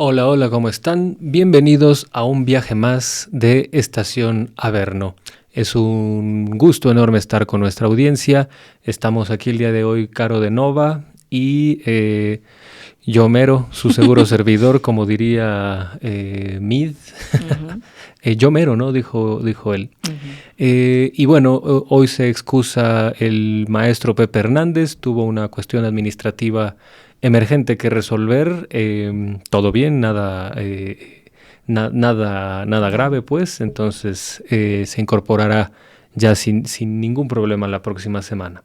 Hola, hola, ¿cómo están? Bienvenidos a un viaje más de Estación Averno. Es un gusto enorme estar con nuestra audiencia. Estamos aquí el día de hoy, Caro de Nova y yo mero, su seguro servidor, como diría Mid. Ujú, Yo mero, ¿no? Dijo él. ujú. Y bueno, hoy se excusa el maestro Pepe Hernández, tuvo una cuestión administrativa emergente que resolver, todo bien, nada grave pues, entonces se incorporará ya sin ningún problema la próxima semana.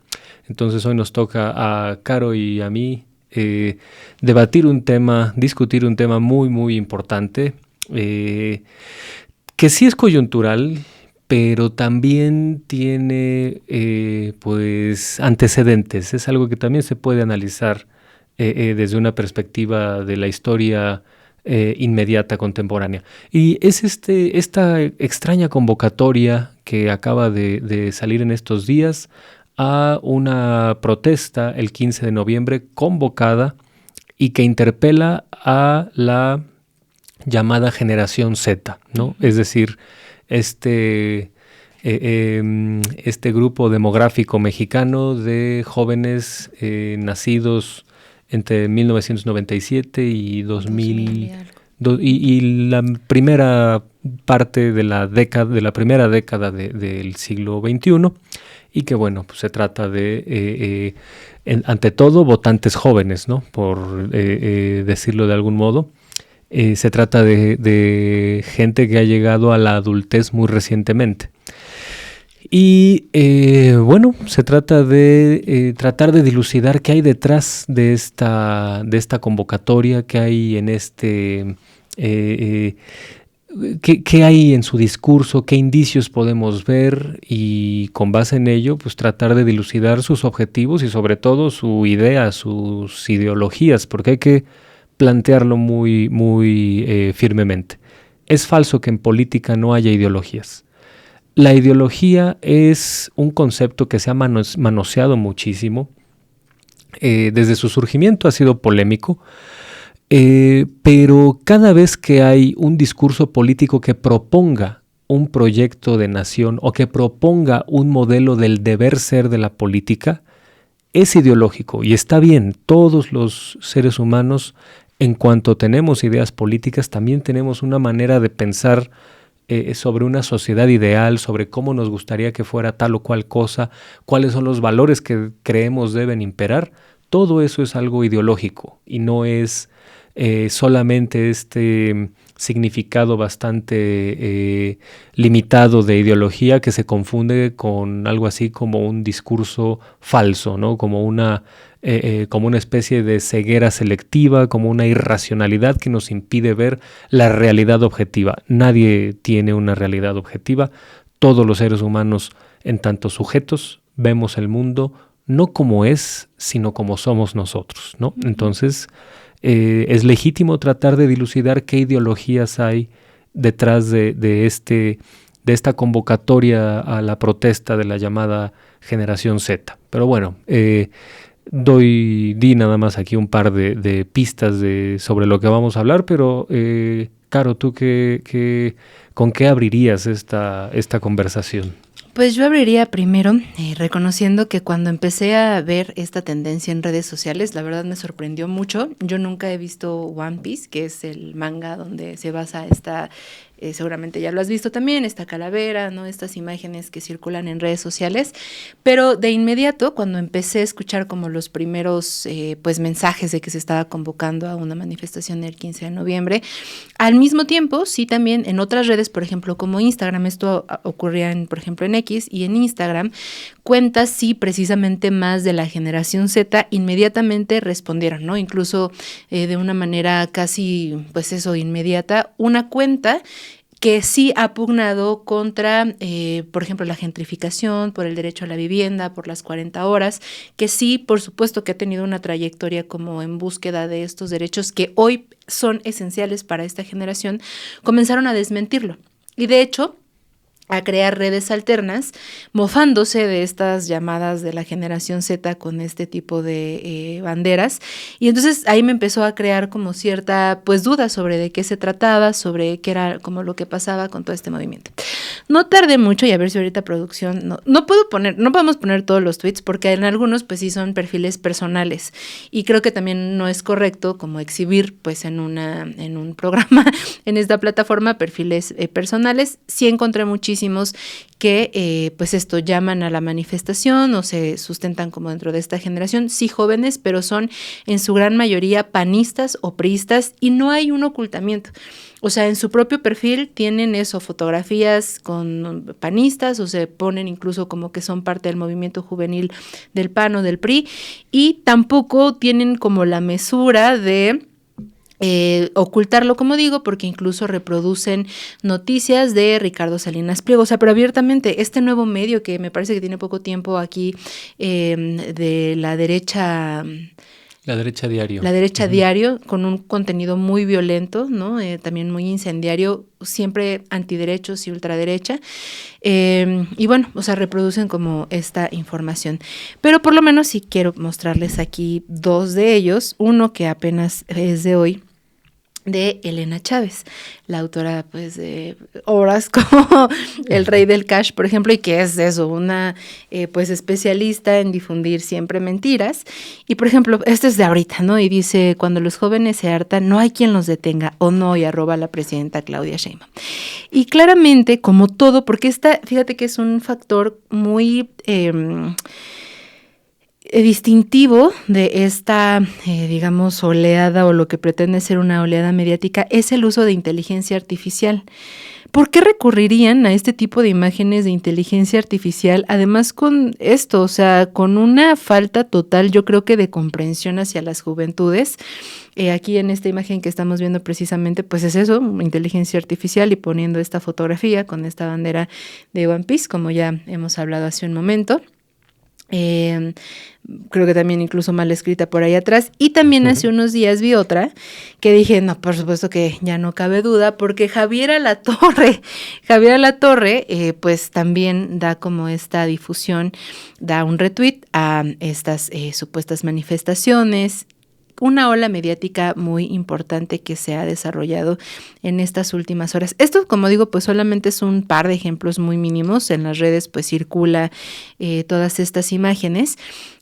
Entonces hoy nos toca a Caro y a mí discutir un tema muy importante, eh, que sí es coyuntural, pero también tiene pues antecedentes. Es algo que también se puede analizar desde una perspectiva de la historia inmediata contemporánea. Y es esta extraña convocatoria que acaba de salir en estos días a una protesta el 15 de noviembre convocada y que interpela a la llamada generación Z, ¿no? Ujú. Es decir, este grupo demográfico mexicano de jóvenes nacidos entre 1997 y 2000 y 2000 algo. y la primera parte de la primera década del siglo XXI, y que bueno, pues se trata de ante todo votantes jóvenes, ¿no? Por decirlo de algún modo. Se trata de gente que ha llegado a la adultez muy recientemente. Y bueno, se trata de tratar de dilucidar qué hay detrás de esta convocatoria, qué hay en qué hay en su discurso, qué indicios podemos ver, y con base en ello, pues tratar de dilucidar sus objetivos y sobre todo su idea, sus ideologías, porque hay que plantearlo muy firmemente. Es falso que en política no haya ideologías. La ideología es un concepto que se ha manoseado muchísimo. Desde su surgimiento ha sido polémico, pero cada vez que hay un discurso político que proponga un proyecto de nación o que proponga un modelo del deber ser de la política, es ideológico y está bien. Todos los seres humanos, en cuanto tenemos ideas políticas, también tenemos una manera de pensar sobre una sociedad ideal, sobre cómo nos gustaría que fuera tal o cual cosa, cuáles son los valores que creemos deben imperar. Todo eso es algo ideológico y no es solamente este significado bastante limitado de ideología que se confunde con algo así como un discurso falso, ¿no? Como una especie de ceguera selectiva, como una irracionalidad que nos impide ver la realidad objetiva. Nadie tiene una realidad objetiva. Todos los seres humanos, en tanto sujetos, vemos el mundo no como es, sino como somos nosotros, ¿no? Ujú. Entonces, es legítimo tratar de dilucidar qué ideologías hay detrás de esta convocatoria a la protesta de la llamada generación Z. Pero bueno, di nada más aquí un par de pistas sobre lo que vamos a hablar, pero Caro, ¿tú con qué abrirías esta conversación? Pues yo abriría primero reconociendo que cuando empecé a ver esta tendencia en redes sociales, la verdad me sorprendió mucho. Yo nunca he visto One Piece, que es el manga donde se basa seguramente ya lo has visto también, esta calavera, ¿no? Estas imágenes que circulan en redes sociales. Pero de inmediato, cuando empecé a escuchar como los primeros pues mensajes de que se estaba convocando a una manifestación el 15 de noviembre, al mismo tiempo, sí también en otras redes, por ejemplo, como Instagram, esto ocurría por ejemplo, en X y en Instagram, cuentas sí precisamente más de la generación Z inmediatamente respondieron, ¿no? Incluso de una manera casi, pues eso, inmediata, una cuenta que sí ha pugnado contra, por ejemplo, la gentrificación, por el derecho a la vivienda, por las 40 horas, que sí, por supuesto que ha tenido una trayectoria como en búsqueda de estos derechos que hoy son esenciales para esta generación, comenzaron a desmentirlo. Y de hecho, a crear redes alternas, mofándose de estas llamadas de la generación Z con este tipo de banderas. Y entonces ahí me empezó a crear como cierta pues duda sobre de qué se trataba, sobre qué era como lo que pasaba con todo este movimiento. No tardé mucho, y a ver si ahorita producción, no podemos poner todos los tweets, porque en algunos pues sí son perfiles personales, y creo que también no es correcto como exhibir pues en un programa, en esta plataforma, perfiles personales. Sí encontré muchísimos que pues esto llaman a la manifestación o se sustentan como dentro de esta generación, sí jóvenes, pero son en su gran mayoría panistas o priistas, y no hay un ocultamiento. O sea, en su propio perfil tienen eso, fotografías con panistas, o se ponen incluso como que son parte del movimiento juvenil del PAN o del PRI, y tampoco tienen como la mesura de ocultarlo, como digo, porque incluso reproducen noticias de Ricardo Salinas Pliego, o sea, pero abiertamente, este nuevo medio que me parece que tiene poco tiempo aquí, de la derecha... La Derecha Diario. La Derecha Diario, con un contenido muy violento, ¿no? También muy incendiario, siempre antiderechos y ultraderecha. Y bueno, o sea, reproducen como esta información. Pero por lo menos sí quiero mostrarles aquí dos de ellos. Uno que apenas es de hoy, de Elena Chávez, la autora pues de obras como El Rey del Cash, por ejemplo, y que es eso, una pues especialista en difundir siempre mentiras. Y por ejemplo, este es de ahorita, ¿no? Y dice: cuando los jóvenes se hartan, no hay quien los detenga, o no, y arroba a la presidenta Claudia Sheinbaum. Y claramente, como todo, porque fíjate que es un factor muy... distintivo de esta, digamos, oleada, o lo que pretende ser una oleada mediática, es el uso de inteligencia artificial. ¿Por qué recurrirían a este tipo de imágenes de inteligencia artificial? Además con esto, o sea, con una falta total, yo creo que de comprensión hacia las juventudes. Aquí en esta imagen que estamos viendo precisamente, pues es eso, inteligencia artificial, y poniendo esta fotografía con esta bandera de One Piece, como ya hemos hablado hace un momento. Creo que también incluso mal escrita por ahí atrás. Y también hace unos días vi otra que dije, no, por supuesto que ya no cabe duda, porque Javier Alatorre, pues también da como esta difusión, da un retweet a estas supuestas manifestaciones. Una ola mediática muy importante que se ha desarrollado en estas últimas horas. Esto, como digo, pues solamente es un par de ejemplos muy mínimos. En las redes pues circula todas estas imágenes.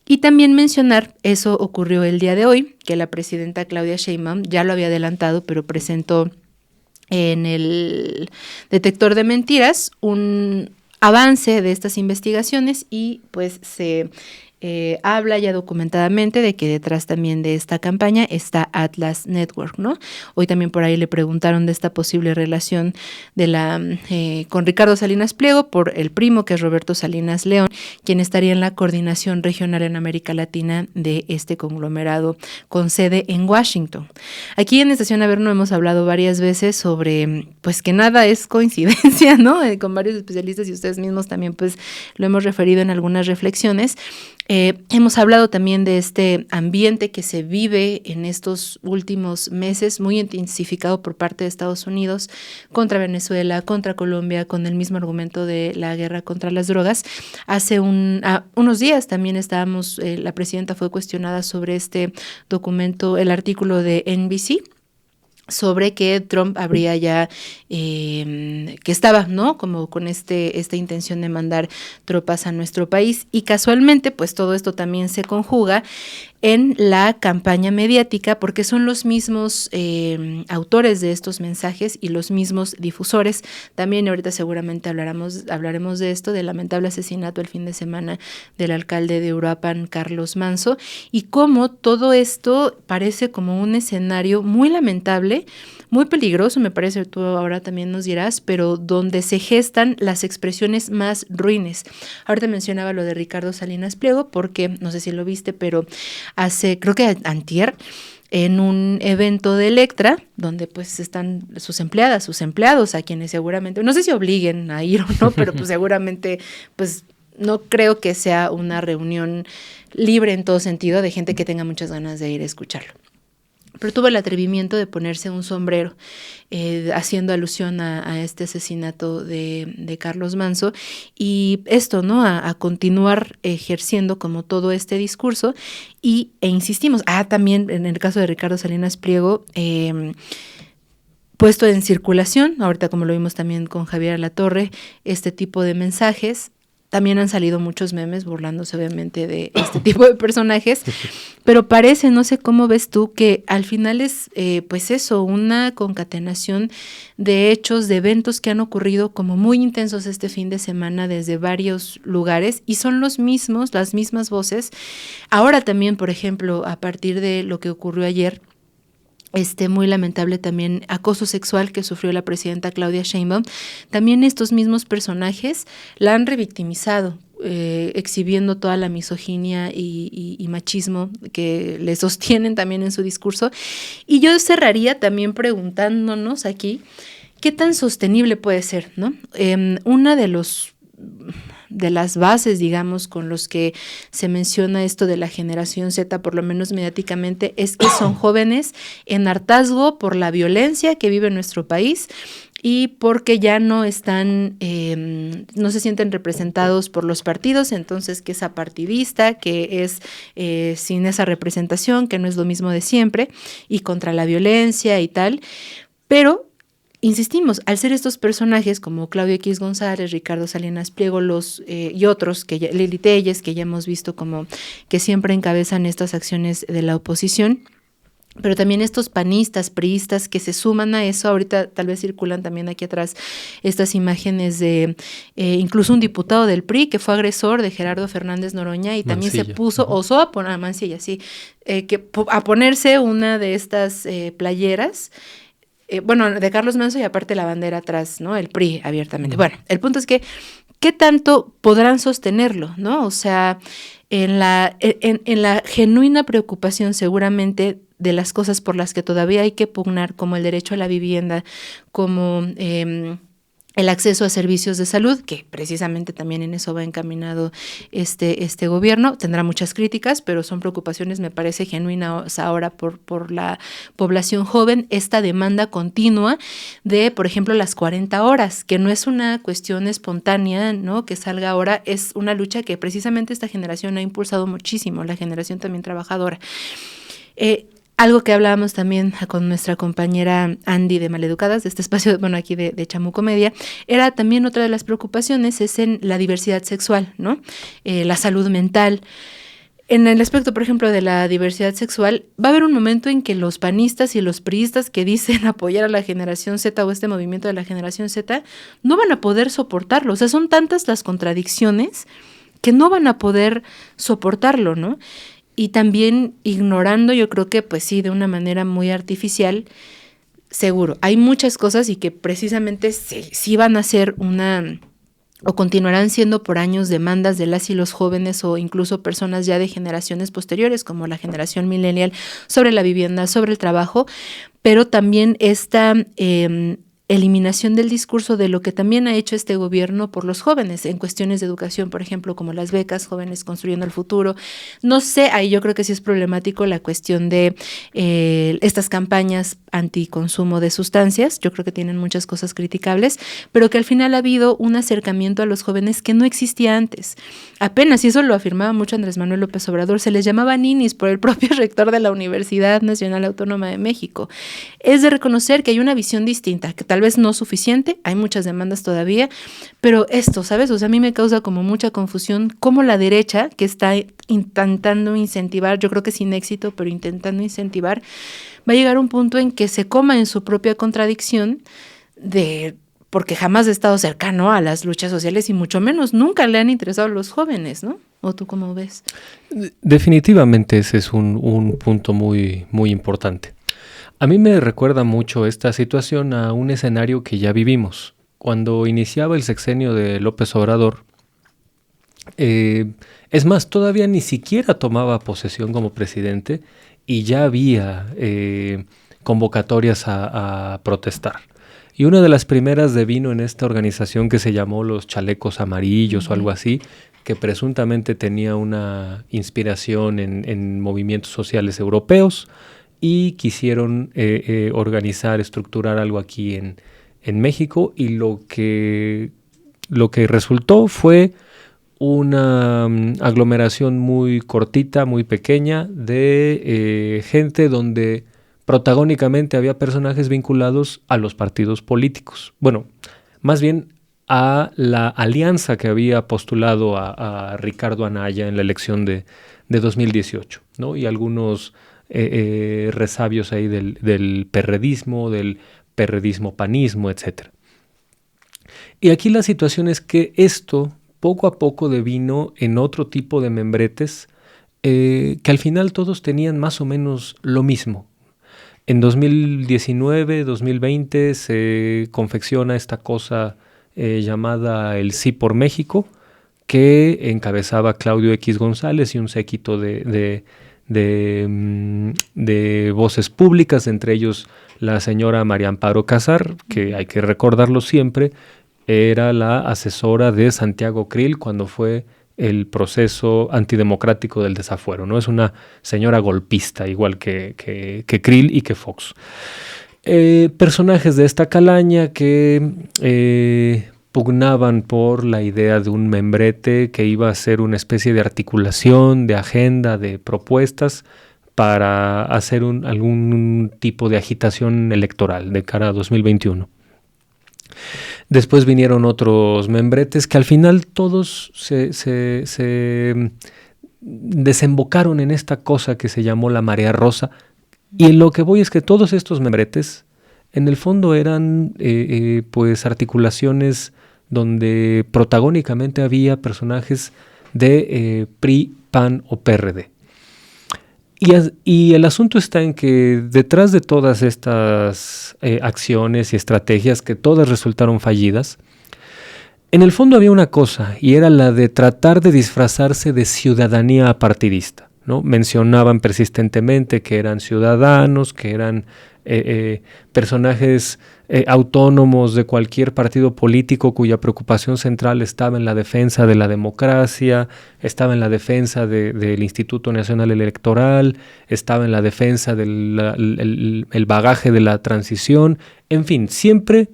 Y también mencionar, eso ocurrió el día de hoy, que la presidenta Claudia Sheinbaum ya lo había adelantado, pero presentó en el detector de mentiras un avance de estas investigaciones, y pues se habla ya documentadamente de que detrás también de esta campaña está Atlas Network, ¿no? Hoy también por ahí le preguntaron de esta posible relación de con Ricardo Salinas Pliego por el primo, que es Roberto Salinas León, quien estaría en la coordinación regional en América Latina de este conglomerado con sede en Washington. Aquí en Estación Averno hemos hablado varias veces sobre pues que nada es coincidencia, ¿no? Con varios especialistas, y ustedes mismos también pues lo hemos referido en algunas reflexiones. Hemos hablado también de este ambiente que se vive en estos últimos meses, muy intensificado por parte de Estados Unidos contra Venezuela, contra Colombia, con el mismo argumento de la guerra contra las drogas. Hace unos días también la presidenta fue cuestionada sobre este documento, el artículo de NBC, sobre que Trump habría ya, que estaba, ¿no? Como con esta intención de mandar tropas a nuestro país. Y casualmente, pues todo esto también se conjuga en la campaña mediática, porque son los mismos autores de estos mensajes y los mismos difusores. También ahorita seguramente hablaremos de esto, del lamentable asesinato el fin de semana del alcalde de Uruapan, Carlos Manso, y cómo todo esto parece como un escenario muy lamentable, muy peligroso, me parece, tú ahora también nos dirás, pero donde se gestan las expresiones más ruines. Ahorita mencionaba lo de Ricardo Salinas Pliego, porque no sé si lo viste, pero creo que antier, en un evento de Electra, donde pues están sus empleadas, sus empleados, a quienes seguramente, no sé si obliguen a ir o no, pero pues seguramente pues no creo que sea una reunión libre en todo sentido de gente que tenga muchas ganas de ir a escucharlo. pero tuvo el atrevimiento de ponerse un sombrero, haciendo alusión a este asesinato de Carlos Manzo, y esto, ¿no? A continuar ejerciendo como todo este discurso, e insistimos, también en el caso de Ricardo Salinas Pliego, puesto en circulación, ahorita como lo vimos también con Javier Alatorre, este tipo de mensajes. También han salido muchos memes burlándose obviamente de este tipo de personajes, pero parece, no sé cómo ves tú, que al final es pues eso, una concatenación de hechos, de eventos que han ocurrido como muy intensos este fin de semana desde varios lugares, y son las mismas voces. Ahora también, por ejemplo, a partir de lo que ocurrió ayer, muy lamentable también acoso sexual que sufrió la presidenta Claudia Sheinbaum, también estos mismos personajes la han revictimizado, exhibiendo toda la misoginia y machismo que le sostienen también en su discurso. Y yo cerraría también preguntándonos aquí, ¿qué tan sostenible puede ser, ¿no? Una de las bases, digamos, con los que se menciona esto de la generación Z, por lo menos mediáticamente, es que son jóvenes en hartazgo por la violencia que vive nuestro país y porque ya no están, no se sienten representados por los partidos, entonces que es apartidista, que es sin esa representación, que no es lo mismo de siempre, y contra la violencia y tal, pero insistimos, al ser estos personajes como Claudio X González, Ricardo Salinas Pliego, y otros, Lili Telles, que ya hemos visto como que siempre encabezan estas acciones de la oposición, pero también estos panistas, priistas que se suman a eso. Ahorita tal vez circulan también aquí atrás estas imágenes de incluso un diputado del PRI que fue agresor de Gerardo Fernández Noroña y también Mancilla. se puso, osó a poner, Mancilla, sí, a ponerse una de estas playeras, bueno, de Carlos Manzo, y aparte la bandera atrás, ¿no? El PRI abiertamente. Bueno, el punto es que, ¿qué tanto podrán sostenerlo, no? O sea, en la genuina preocupación seguramente de las cosas por las que todavía hay que pugnar, como el derecho a la vivienda, como el acceso a servicios de salud, que precisamente también en eso va encaminado este gobierno. Tendrá muchas críticas, pero son preocupaciones, me parece, genuinas ahora por la población joven. Esta demanda continua de, por ejemplo, las 40 horas, que no es una cuestión espontánea, ¿no? Que salga ahora, es una lucha que precisamente esta generación ha impulsado muchísimo, la generación también trabajadora. Algo que hablábamos también con nuestra compañera Andy de Maleducadas, de este espacio, bueno, aquí de Chamuco Media, era también otra de las preocupaciones, es en la diversidad sexual, ¿no? La salud mental. En el aspecto, por ejemplo, de la diversidad sexual, va a haber un momento en que los panistas y los priistas que dicen apoyar a la generación Z o este movimiento de la generación Z no van a poder soportarlo. O sea, son tantas las contradicciones que no van a poder soportarlo, ¿no? Y también ignorando, yo creo que pues sí, de una manera muy artificial, seguro, hay muchas cosas y que precisamente sí van a ser o continuarán siendo por años demandas de las y los jóvenes o incluso personas ya de generaciones posteriores, como la generación millennial, sobre la vivienda, sobre el trabajo, pero también esta eliminación del discurso de lo que también ha hecho este gobierno por los jóvenes en cuestiones de educación, por ejemplo, como las becas Jóvenes Construyendo el Futuro. No sé, ahí yo creo que sí es problemático la cuestión de estas campañas anticonsumo de sustancias. Yo creo que tienen muchas cosas criticables, pero que al final ha habido un acercamiento a los jóvenes que no existía antes. Apenas, y eso lo afirmaba mucho Andrés Manuel López Obrador, se les llamaba ninis por el propio rector de la Universidad Nacional Autónoma de México. Es de reconocer que hay una visión distinta, que tal vez no suficiente, hay muchas demandas todavía, pero esto, ¿sabes? O sea, a mí me causa como mucha confusión cómo la derecha, que está intentando incentivar, yo creo que sin éxito, pero intentando incentivar, va a llegar a un punto en que se coma en su propia contradicción porque jamás ha estado cercano a las luchas sociales y mucho menos nunca le han interesado a los jóvenes, ¿no? ¿O tú cómo ves? Definitivamente ese es un punto muy, muy importante. A mí me recuerda mucho esta situación a un escenario que ya vivimos. Cuando iniciaba el sexenio de López Obrador, es más, todavía ni siquiera tomaba posesión como presidente y ya había convocatorias a protestar. Y una de las primeras devino en esta organización que se llamó los Chalecos Amarillos o algo así, que presuntamente tenía una inspiración en movimientos sociales europeos. y quisieron organizar, estructurar algo aquí en México, y lo que resultó fue una aglomeración muy cortita, muy pequeña de gente donde protagónicamente había personajes vinculados a los partidos políticos. Bueno, más bien a la alianza que había postulado a Ricardo Anaya en la elección de 2018, ¿no? Y algunos resabios ahí del perredismo, panismo, etc. Y aquí la situación es que esto poco a poco devino en otro tipo de membretes que al final todos tenían más o menos lo mismo. En 2019, 2020 se confecciona esta cosa llamada el Sí por México, que encabezaba Claudio X González y un séquito de voces públicas, entre ellos la señora María Amparo Casar, que hay que recordarlo siempre, era la asesora de Santiago Krill cuando fue el proceso antidemocrático del desafuero, ¿no? Es una señora golpista, igual que Krill y que Fox. Personajes de esta calaña que pugnaban por la idea de un membrete que iba a ser una especie de articulación, de agenda, de propuestas para hacer algún tipo de agitación electoral de cara a 2021. Después vinieron otros membretes que al final todos se desembocaron en esta cosa que se llamó la marea rosa. Y en lo que voy es que todos estos membretes en el fondo eran pues articulaciones donde protagónicamente había personajes de PRI, PAN o PRD. Y el asunto está en que detrás de todas estas acciones y estrategias, que todas resultaron fallidas, en el fondo había una cosa, y era la de tratar de disfrazarse de ciudadanía apartidista, ¿no? Mencionaban persistentemente que eran ciudadanos, que eran personajes autónomos de cualquier partido político cuya preocupación central estaba en la defensa de la democracia, estaba en la defensa del Instituto Nacional Electoral, estaba en la defensa del bagaje de la transición. En fin, siempre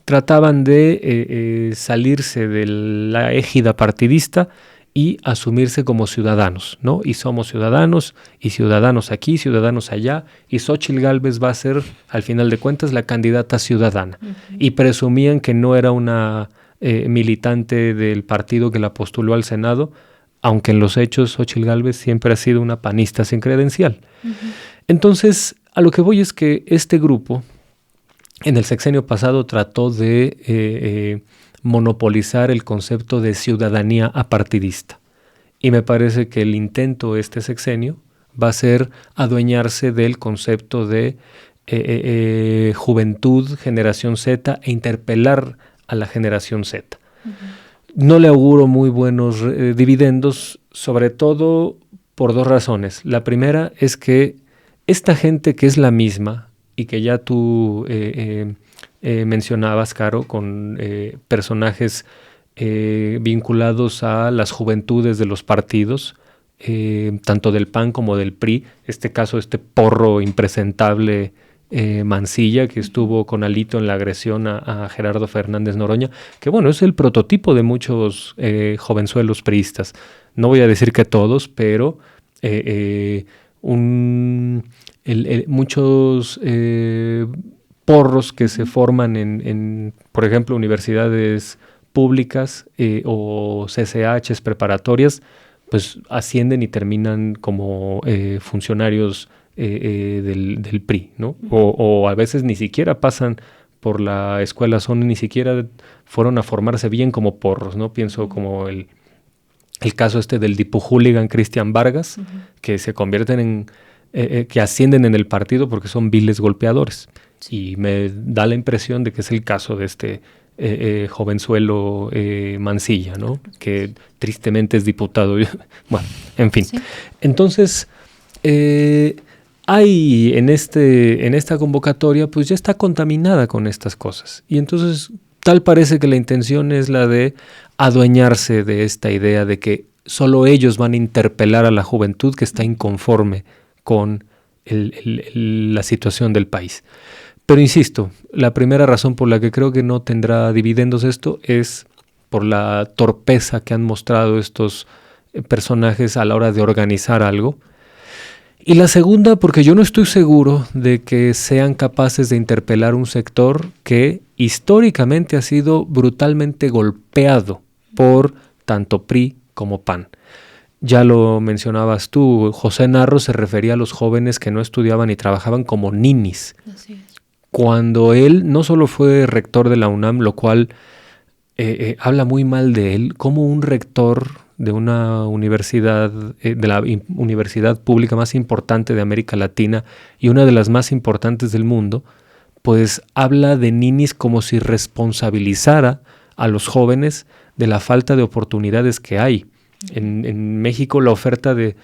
trataban de salirse de la égida partidista y asumirse como ciudadanos, ¿no? Y somos ciudadanos, y ciudadanos aquí, ciudadanos allá, y Xóchitl Gálvez va a ser, al final de cuentas, la candidata ciudadana. Uh-huh. Y presumían que no era una militante del partido que la postuló al Senado, aunque en los hechos Xóchitl Gálvez siempre ha sido una panista sin credencial. Uh-huh. Entonces, a lo que voy es que este grupo, en el sexenio pasado, trató de monopolizar el concepto de ciudadanía apartidista. Y me parece que el intento este sexenio va a ser adueñarse del concepto de juventud, generación Z, e interpelar a la generación Z. Uh-huh. No le auguro muy buenos dividendos, sobre todo por dos razones. La primera es que esta gente que es la misma y que ya tú mencionabas, Caro, con personajes vinculados a las juventudes de los partidos, tanto del PAN como del PRI, este porro impresentable Mancilla, que estuvo con Alito en la agresión a Gerardo Fernández Noroña, que bueno, es el prototipo de muchos jovenzuelos priistas. No voy a decir que todos, pero muchos porros que se forman en, por ejemplo, universidades públicas o CCHs preparatorias, pues ascienden y terminan como funcionarios del PRI, ¿no? O a veces ni siquiera pasan por la escuela, ni siquiera fueron a formarse bien como porros, ¿no? Pienso como el caso del dipuhooligan Cristian Vargas, uh-huh, que se convierten que ascienden en el partido porque son viles golpeadores. Sí. Y me da la impresión de que es el caso de este jovenzuelo Mancilla, ¿no? Que tristemente es diputado. Bueno, en fin. Sí. Entonces, hay en esta convocatoria, pues ya está contaminada con estas cosas. Y entonces, tal parece que la intención es la de adueñarse de esta idea de que solo ellos van a interpelar a la juventud que está inconforme con la situación del país. Pero insisto, la primera razón por la que creo que no tendrá dividendos esto es por la torpeza que han mostrado estos personajes a la hora de organizar algo. Y la segunda, porque yo no estoy seguro de que sean capaces de interpelar un sector que históricamente ha sido brutalmente golpeado por tanto PRI como PAN. Ya lo mencionabas tú, José Narro se refería a los jóvenes que no estudiaban y trabajaban como ninis. Así es. Cuando él no solo fue rector de la UNAM, lo cual habla muy mal de él, como un rector de una universidad, de la universidad pública más importante de América Latina y una de las más importantes del mundo, pues habla de ninis como si responsabilizara a los jóvenes de la falta de oportunidades que hay. En México la oferta de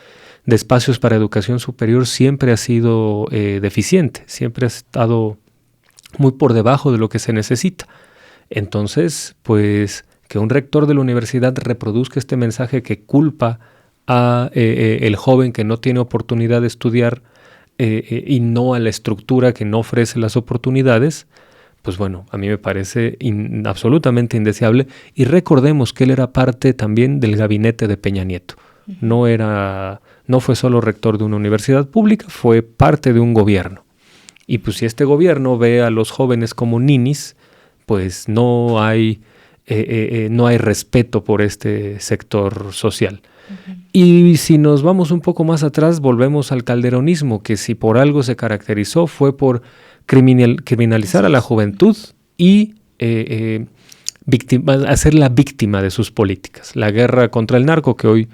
espacios para educación superior siempre ha sido deficiente, siempre ha estado muy por debajo de lo que se necesita. Entonces, pues que un rector de la universidad reproduzca este mensaje que culpa a el joven que no tiene oportunidad de estudiar y no a la estructura que no ofrece las oportunidades, pues bueno, a mí me parece absolutamente indeseable. Y recordemos que él era parte también del gabinete de Peña Nieto. No fue solo rector de una universidad pública, fue parte de un gobierno. Y pues si este gobierno ve a los jóvenes como ninis, pues no hay respeto por este sector social. Uh-huh. Y si nos vamos un poco más atrás, volvemos al calderonismo, que si por algo se caracterizó fue por criminalizar a la juventud y hacerla víctima de sus políticas. La guerra contra el narco, que hoy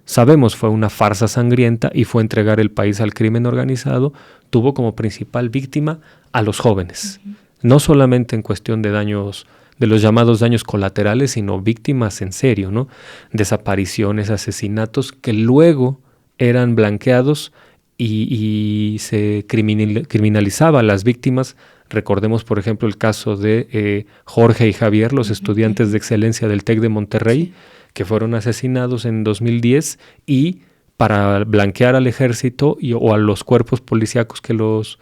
sabemos fue una farsa sangrienta y fue entregar el país al crimen organizado, tuvo como principal víctima a los jóvenes. Uh-huh. No solamente en cuestión de daños, de los llamados daños colaterales, sino víctimas en serio, ¿no? Desapariciones, asesinatos que luego eran blanqueados y se criminalizaba a las víctimas. Recordemos, por ejemplo, el caso de Jorge y Javier, los estudiantes de excelencia del TEC de Monterrey, sí, que fueron asesinados en 2010 y para blanquear al ejército o a los cuerpos policíacos que los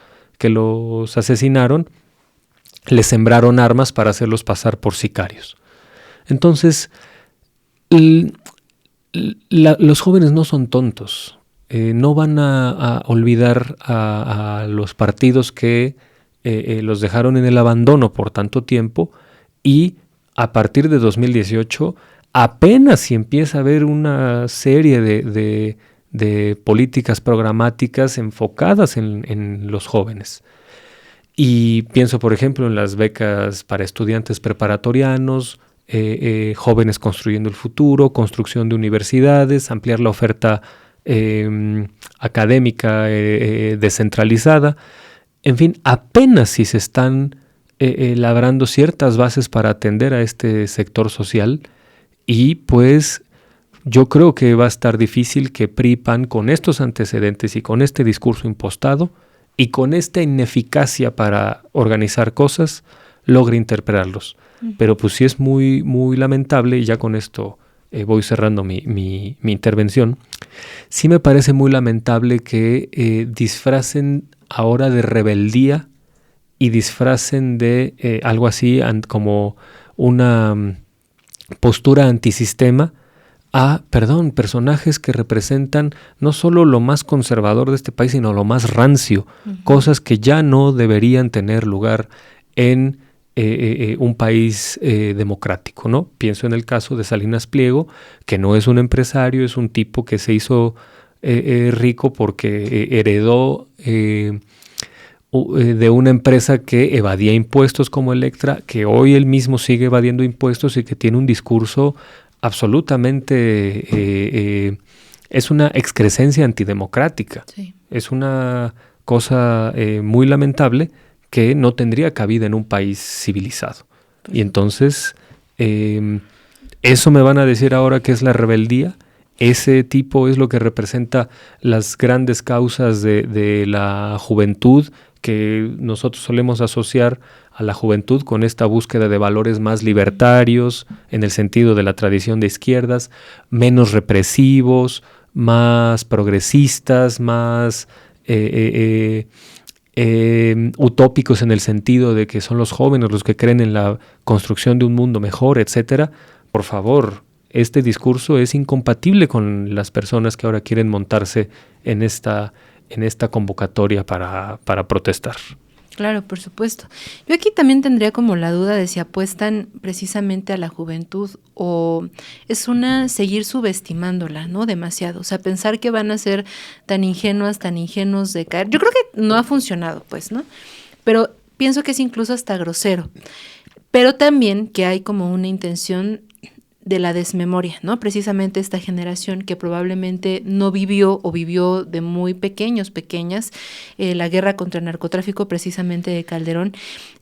asesinaron, les sembraron armas para hacerlos pasar por sicarios. Entonces, los jóvenes no son tontos. No van a olvidar a los partidos que los dejaron en el abandono por tanto tiempo, y a partir de 2018 apenas si empieza a haber una serie de políticas programáticas enfocadas en los jóvenes. Y pienso, por ejemplo, en las becas para estudiantes preparatorianos, jóvenes construyendo el futuro, construcción de universidades, ampliar la oferta académica descentralizada. En fin, apenas si se están labrando ciertas bases para atender a este sector social, y pues yo creo que va a estar difícil que PRI y PAN, con estos antecedentes y con este discurso impostado y con esta ineficacia para organizar cosas, logre interpelarlos. Pero pues sí es muy, muy lamentable, y ya con esto voy cerrando mi intervención. Sí me parece muy lamentable que disfracen ahora de rebeldía y disfracen de algo así como una postura antisistema a, personajes que representan no solo lo más conservador de este país, sino lo más rancio, cosas que ya no deberían tener lugar en un país democrático, ¿no? Pienso en el caso de Salinas Pliego, que no es un empresario, es un tipo que se hizo rico porque heredó de una empresa que evadía impuestos como Electra, que hoy él mismo sigue evadiendo impuestos y que tiene un discurso absolutamente, es una excrescencia antidemocrática. Sí. Es una cosa muy lamentable que no tendría cabida en un país civilizado. Pues, y entonces, eso me van a decir ahora que es la rebeldía. Ese tipo es lo que representa las grandes causas de la juventud, que nosotros solemos asociar a la juventud con esta búsqueda de valores más libertarios, en el sentido de la tradición de izquierdas, menos represivos, más progresistas, más utópicos en el sentido de que son los jóvenes los que creen en la construcción de un mundo mejor, etcétera. Por favor, este discurso es incompatible con las personas que ahora quieren montarse en esta convocatoria para protestar. Claro, por supuesto. Yo aquí también tendría como la duda de si apuestan precisamente a la juventud o es seguir subestimándola, ¿no? Demasiado. O sea, pensar que van a ser tan ingenuos de caer. Yo creo que no ha funcionado, pues, ¿no? Pero pienso que es incluso hasta grosero. Pero también que hay como una intención de la desmemoria, ¿no? Precisamente esta generación que probablemente no vivió o vivió de muy pequeñas, la guerra contra el narcotráfico precisamente de Calderón,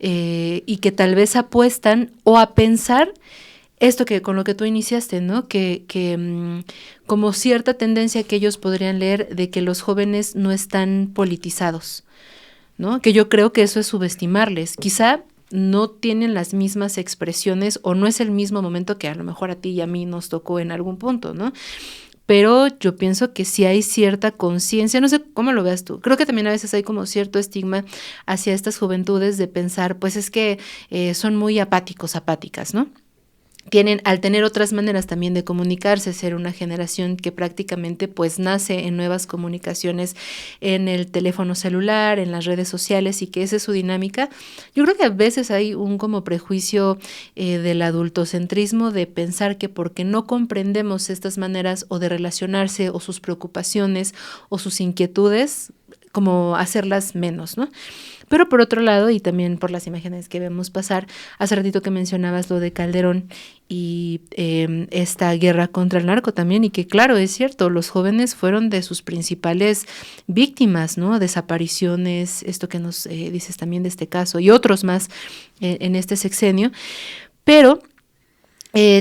y que tal vez apuestan o a pensar esto que con lo que tú iniciaste, ¿no? Que como cierta tendencia que ellos podrían leer de que los jóvenes no están politizados, ¿no? Que yo creo que eso es subestimarles. Quizá no tienen las mismas expresiones o no es el mismo momento que a lo mejor a ti y a mí nos tocó en algún punto, ¿no? Pero yo pienso que sí hay cierta conciencia, no sé cómo lo veas tú, creo que también a veces hay como cierto estigma hacia estas juventudes de pensar, pues es que son muy apáticas, ¿no? Al tener otras maneras también de comunicarse, ser una generación que prácticamente pues nace en nuevas comunicaciones en el teléfono celular, en las redes sociales y que esa es su dinámica. Yo creo que a veces hay un como prejuicio del adultocentrismo de pensar que porque no comprendemos estas maneras o de relacionarse o sus preocupaciones o sus inquietudes, como hacerlas menos, ¿no? Pero por otro lado, y también por las imágenes que vemos pasar, hace ratito que mencionabas lo de Calderón y esta guerra contra el narco también, y que claro, es cierto, los jóvenes fueron de sus principales víctimas, ¿no? Desapariciones, esto que nos dices también de este caso, y otros más en este sexenio, pero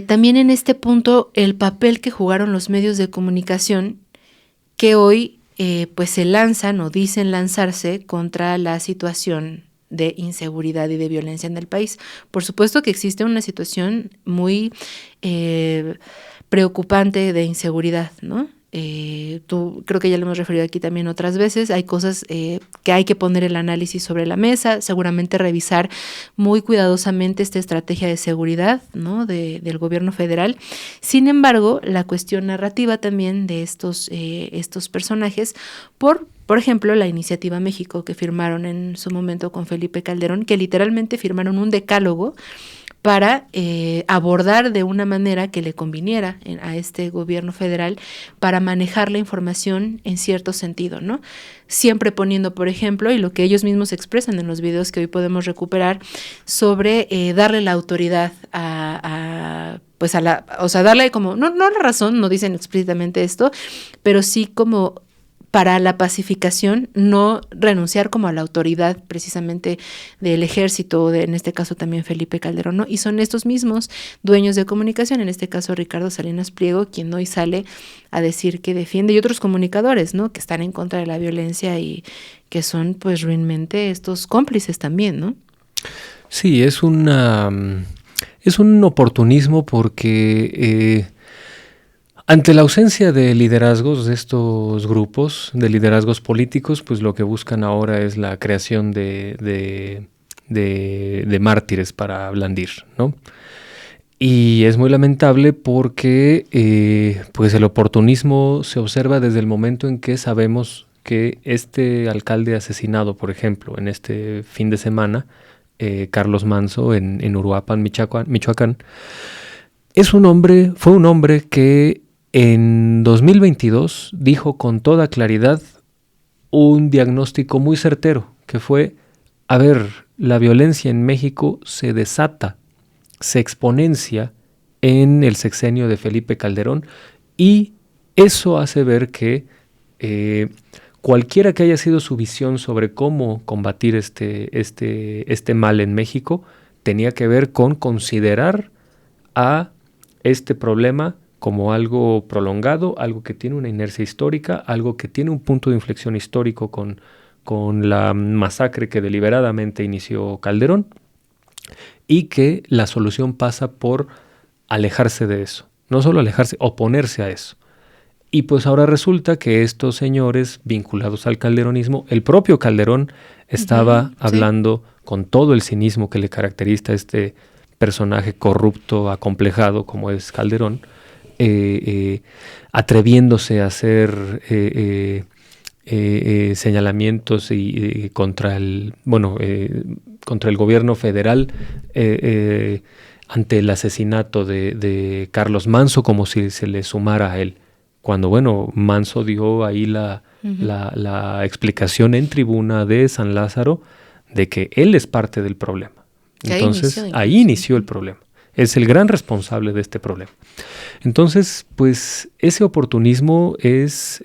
también en este punto el papel que jugaron los medios de comunicación que hoy pues se lanzan o dicen lanzarse contra la situación de inseguridad y de violencia en el país. Por supuesto que existe una situación muy preocupante de inseguridad, ¿no? Creo que ya lo hemos referido aquí también otras veces, hay cosas que hay que poner el análisis sobre la mesa, seguramente revisar muy cuidadosamente esta estrategia de seguridad, ¿no? del gobierno federal. Sin embargo, la cuestión narrativa también de estos personajes, por ejemplo, la Iniciativa México que firmaron en su momento con Felipe Calderón, que literalmente firmaron un decálogo para abordar de una manera que le conviniera a este gobierno federal para manejar la información en cierto sentido, ¿no? Siempre poniendo, por ejemplo, y lo que ellos mismos expresan en los videos que hoy podemos recuperar, sobre darle la autoridad o sea, darle como, no la razón, no dicen explícitamente esto, pero sí como para la pacificación, no renunciar como a la autoridad precisamente del ejército, en este caso también Felipe Calderón, ¿no? Y son estos mismos dueños de comunicación, en este caso Ricardo Salinas Pliego, quien hoy sale a decir que defiende, y otros comunicadores, ¿no? Que están en contra de la violencia y que son pues ruinmente estos cómplices también, ¿no? Sí, es un oportunismo porque ante la ausencia de liderazgos de estos grupos, de liderazgos políticos, pues lo que buscan ahora es la creación de mártires para blandir, ¿no? Y es muy lamentable porque pues el oportunismo se observa desde el momento en que sabemos que este alcalde asesinado, por ejemplo, en este fin de semana, Carlos Manzo, en Uruapan, Michoacán, fue un hombre que en 2022 dijo con toda claridad un diagnóstico muy certero, que fue, a ver, la violencia en México se desata, se exponencia en el sexenio de Felipe Calderón, y eso hace ver que cualquiera que haya sido su visión sobre cómo combatir este mal en México, tenía que ver con considerar a este problema como algo prolongado, algo que tiene una inercia histórica, algo que tiene un punto de inflexión histórico con la masacre que deliberadamente inició Calderón, y que la solución pasa por alejarse de eso. No solo alejarse, oponerse a eso. Y pues ahora resulta que estos señores vinculados al calderonismo, el propio Calderón estaba hablando con todo el cinismo que le caracteriza a este personaje corrupto, acomplejado como es Calderón, atreviéndose a hacer señalamientos contra el gobierno federal ante el asesinato de Carlos Manso, como si se le sumara a él. Cuando, Manso dio ahí la explicación en tribuna de San Lázaro de que él es parte del problema. Entonces, ahí inició el problema. Es el gran responsable de este problema. Entonces, pues, ese oportunismo es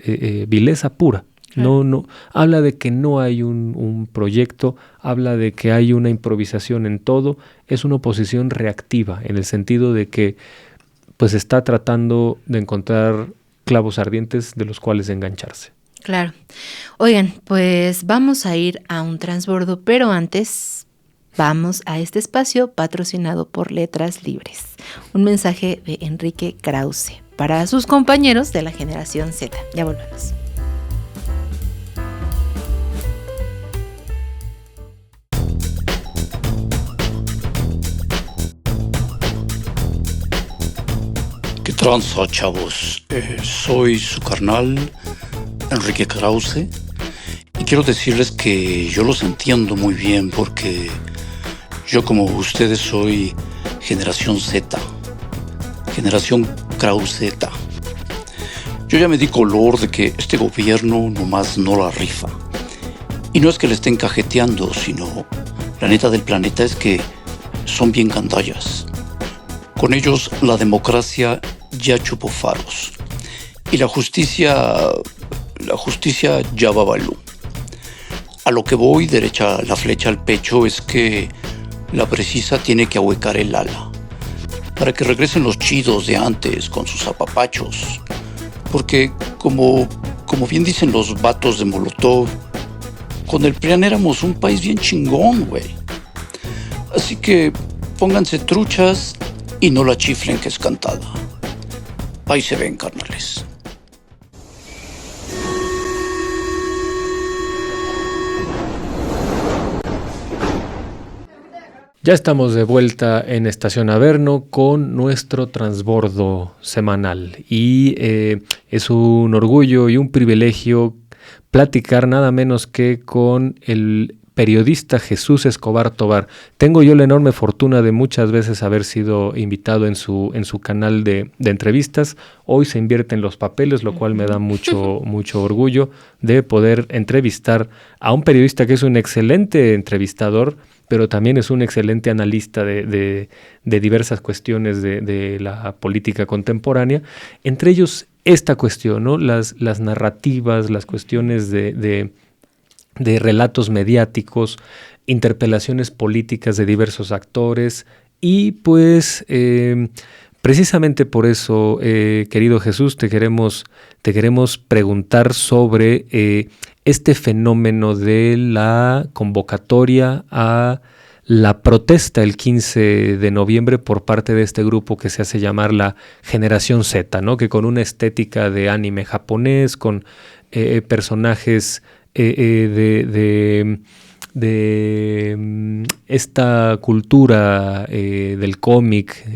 vileza pura. No, habla de que no hay un proyecto, habla de que hay una improvisación en todo, es una oposición reactiva, en el sentido de que pues está tratando de encontrar clavos ardientes de los cuales engancharse. Claro. Oigan, pues vamos a ir a un transbordo, pero antes vamos a este espacio patrocinado por Letras Libres. Un mensaje de Enrique Krause para sus compañeros de la generación Z. Ya volvemos. ¿Qué tranza, chavos? Soy su carnal, Enrique Krause, y quiero decirles que yo los entiendo muy bien porque yo, como ustedes, soy generación Z, generación Krauseta. Yo ya me di color de que este gobierno nomás no la rifa. Y no es que le estén cajeteando, sino la neta del planeta es que son bien gandallas. Con ellos la democracia ya chupó faros. Y la justicia ya babalú. A lo que voy, derecha la flecha al pecho, es que la precisa tiene que ahuecar el ala para que regresen los chidos de antes con sus apapachos. Porque, como bien dicen los vatos de Molotov, con el PRIAN éramos un país bien chingón, güey. Así que pónganse truchas y no la chiflen que es cantada. Ahí se ven, carnales. Ya estamos de vuelta en Estación Averno con nuestro transbordo semanal y es un orgullo y un privilegio platicar nada menos que con el periodista Jesús Escobar Tovar. Tengo yo la enorme fortuna de muchas veces haber sido invitado en su canal de entrevistas. Hoy se invierten los papeles, lo cual me da mucho orgullo de poder entrevistar a un periodista que es un excelente entrevistador, pero también es un excelente analista de diversas cuestiones de la política contemporánea. Entre ellos esta cuestión, ¿no? Las narrativas, las cuestiones de relatos mediáticos, interpelaciones políticas de diversos actores y pues precisamente por eso, querido Jesús, te queremos preguntar sobre este fenómeno de la convocatoria a la protesta el 15 de noviembre por parte de este grupo que se hace llamar la Generación Z, ¿no? Que con una estética de anime japonés, con personajes de esta cultura del cómic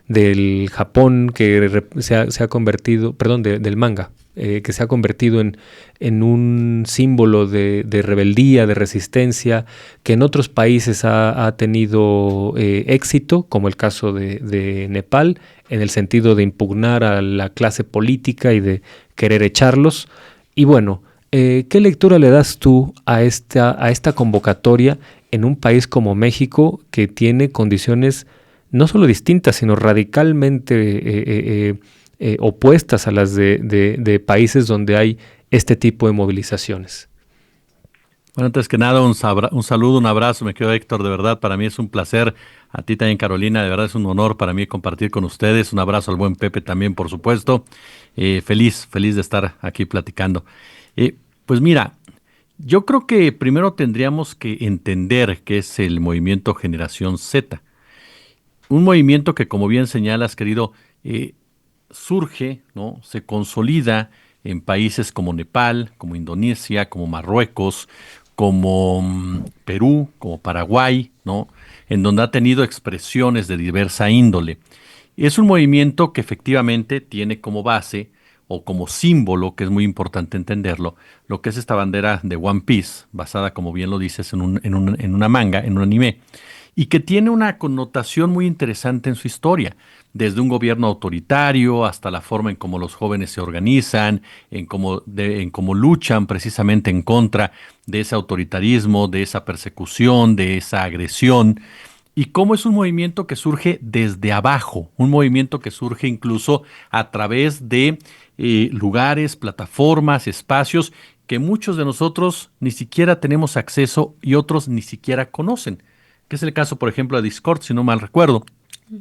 del Japón que se ha convertido, del manga, que se ha convertido en un símbolo de rebeldía, de resistencia, que en otros países ha tenido éxito, como el caso de Nepal, en el sentido de impugnar a la clase política y de querer echarlos. Y bueno, ¿qué lectura le das tú a esta convocatoria en un país como México, que tiene condiciones no solo distintas, sino radicalmente opuestas a las de países donde hay este tipo de movilizaciones? Bueno, antes que nada, un saludo, un abrazo, me quedo Héctor, de verdad, para mí es un placer, a ti también, Carolina, de verdad es un honor para mí compartir con ustedes, un abrazo al buen Pepe también, por supuesto, feliz de estar aquí platicando. Pues mira, yo creo que primero tendríamos que entender qué es el movimiento Generación Z, un movimiento que, como bien señalas, querido, surge, ¿no? Se consolida en países como Nepal, como Indonesia, como Marruecos, como Perú, como Paraguay, ¿no? En donde ha tenido expresiones de diversa índole. Es un movimiento que efectivamente tiene como base o como símbolo, que es muy importante entenderlo, lo que es esta bandera de One Piece, basada, como bien lo dices, en una manga, en un anime, y que tiene una connotación muy interesante en su historia, desde un gobierno autoritario hasta la forma en cómo los jóvenes se organizan, en cómo luchan precisamente en contra de ese autoritarismo, de esa persecución, de esa agresión, y cómo es un movimiento que surge desde abajo, un movimiento que surge incluso a través de lugares, plataformas, espacios que muchos de nosotros ni siquiera tenemos acceso y otros ni siquiera conocen, que es el caso, por ejemplo, de Discord, si no mal recuerdo,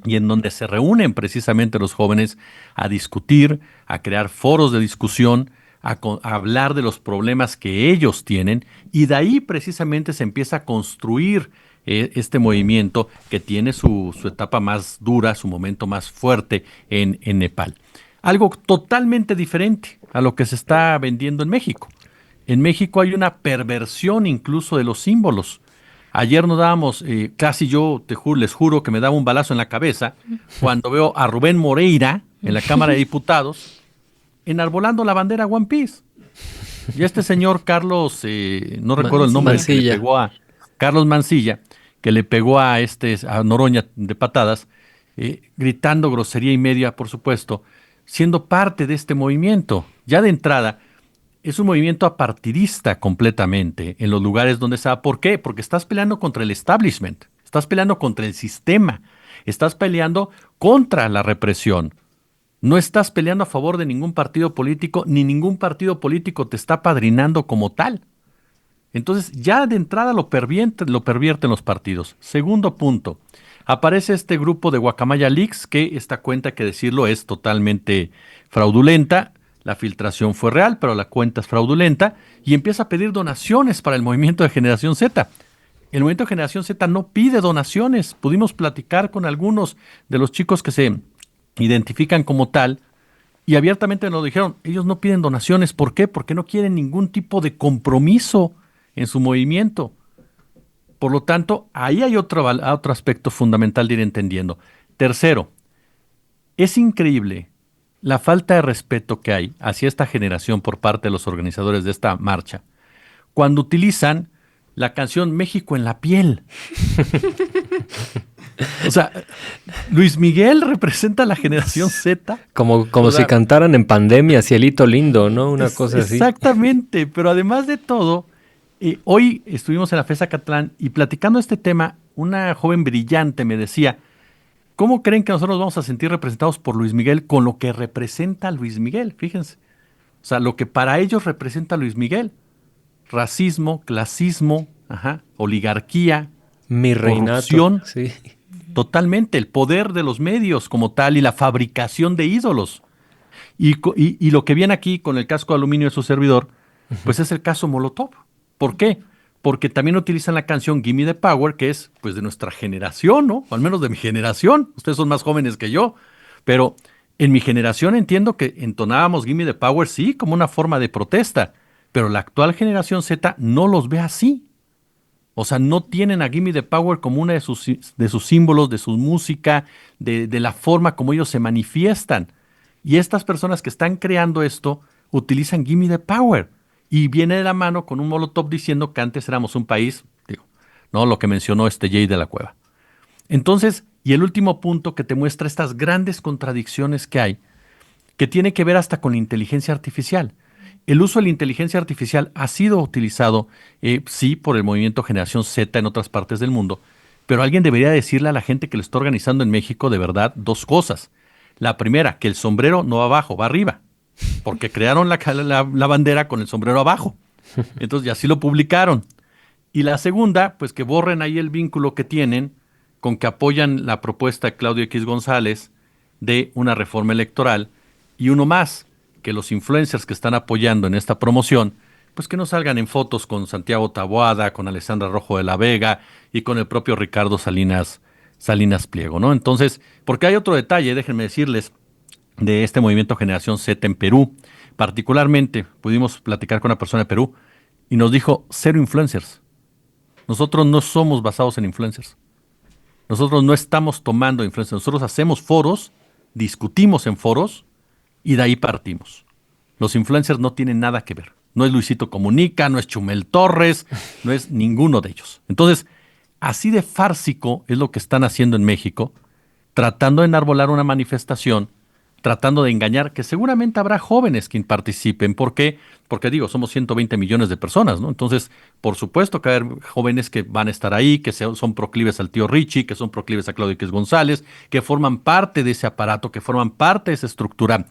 y en donde se reúnen precisamente los jóvenes a discutir, a crear foros de discusión, a hablar de los problemas que ellos tienen, y de ahí precisamente se empieza a construir este movimiento que tiene su etapa más dura, su momento más fuerte en Nepal. Algo totalmente diferente a lo que se está vendiendo en México. En México hay una perversión incluso de los símbolos. Ayer nos dábamos, casi yo les juro que me daba un balazo en la cabeza cuando veo a Rubén Moreira en la Cámara de Diputados enarbolando la bandera One Piece. Y este señor Carlos, no recuerdo el nombre, que le pegó a Carlos Mancilla, que le pegó a Noroña de patadas, gritando grosería y media, por supuesto, siendo parte de este movimiento. Ya de entrada, es un movimiento apartidista completamente en los lugares donde está. ¿Por qué? Porque estás peleando contra el establishment, estás peleando contra el sistema, estás peleando contra la represión. No estás peleando a favor de ningún partido político, ni ningún partido político te está padrinando como tal. Entonces, ya de entrada lo pervierten los partidos. Segundo punto, aparece este grupo de Guacamaya Leaks, que esta cuenta, que decirlo, es totalmente fraudulenta. La filtración fue real, pero la cuenta es fraudulenta, y empieza a pedir donaciones para el movimiento de Generación Z. El movimiento de Generación Z no pide donaciones. Pudimos platicar con algunos de los chicos que se identifican como tal, y abiertamente nos dijeron, ellos no piden donaciones. ¿Por qué? Porque no quieren ningún tipo de compromiso en su movimiento. Por lo tanto, ahí hay otro aspecto fundamental de ir entendiendo. Tercero, es increíble la falta de respeto que hay hacia esta generación por parte de los organizadores de esta marcha, cuando utilizan la canción México en la piel. O sea, Luis Miguel representa a la generación Z. Como si cantaran en pandemia, Cielito Lindo, ¿no? Una cosa así. Exactamente, pero además de todo, hoy estuvimos en la FES Acatlán y platicando este tema, una joven brillante me decía, ¿cómo creen que nosotros nos vamos a sentir representados por Luis Miguel con lo que representa Luis Miguel? Fíjense. O sea, lo que para ellos representa Luis Miguel. Racismo, clasismo, oligarquía, mi reinato, corrupción. Sí. Totalmente, el poder de los medios como tal y la fabricación de ídolos. Y lo que viene aquí con el casco de aluminio de su servidor, pues es el caso Molotov. ¿Por qué? Porque también utilizan la canción Gimme the Power, que es pues de nuestra generación, ¿no? O al menos de mi generación. Ustedes son más jóvenes que yo. Pero en mi generación entiendo que entonábamos Gimme the Power, sí, como una forma de protesta. Pero la actual generación Z no los ve así. O sea, no tienen a Gimme the Power como una de sus símbolos, de su música, de la forma como ellos se manifiestan. Y estas personas que están creando esto utilizan Gimme the Power. Y viene de la mano con un Molotov diciendo que antes éramos un país, no lo que mencionó Jay de la Cueva. Entonces, y el último punto que te muestra estas grandes contradicciones que hay, que tiene que ver hasta con la inteligencia artificial. El uso de la inteligencia artificial ha sido utilizado, sí, por el movimiento Generación Z en otras partes del mundo, pero alguien debería decirle a la gente que lo está organizando en México de verdad dos cosas. La primera, que el sombrero no va abajo, va arriba, porque crearon la bandera con el sombrero abajo. Entonces ya sí lo publicaron. Y la segunda, pues que borren ahí el vínculo que tienen con que apoyan la propuesta de Claudio X González de una reforma electoral. Y uno más, que los influencers que están apoyando en esta promoción, pues que no salgan en fotos con Santiago Taboada, con Alessandra Rojo de la Vega y con el propio Ricardo Salinas Pliego, ¿no? Entonces, porque hay otro detalle, déjenme decirles, de este movimiento Generación Z en Perú. Particularmente pudimos platicar con una persona de Perú y nos dijo, cero influencers. Nosotros no somos basados en influencers. Nosotros no estamos tomando influencers. Nosotros hacemos foros, discutimos en foros y de ahí partimos. Los influencers no tienen nada que ver. No es Luisito Comunica, no es Chumel Torres, no es ninguno de ellos. Entonces, así de fársico es lo que están haciendo en México, tratando de enarbolar una manifestación, tratando de engañar, que seguramente habrá jóvenes que participen. ¿Por qué? Porque digo, somos 120 millones de personas, ¿no? Entonces, por supuesto que va a haber jóvenes que van a estar ahí, que son proclives al tío Richie, que son proclives a Claudio X González, que forman parte de ese aparato, que forman parte de esa estructura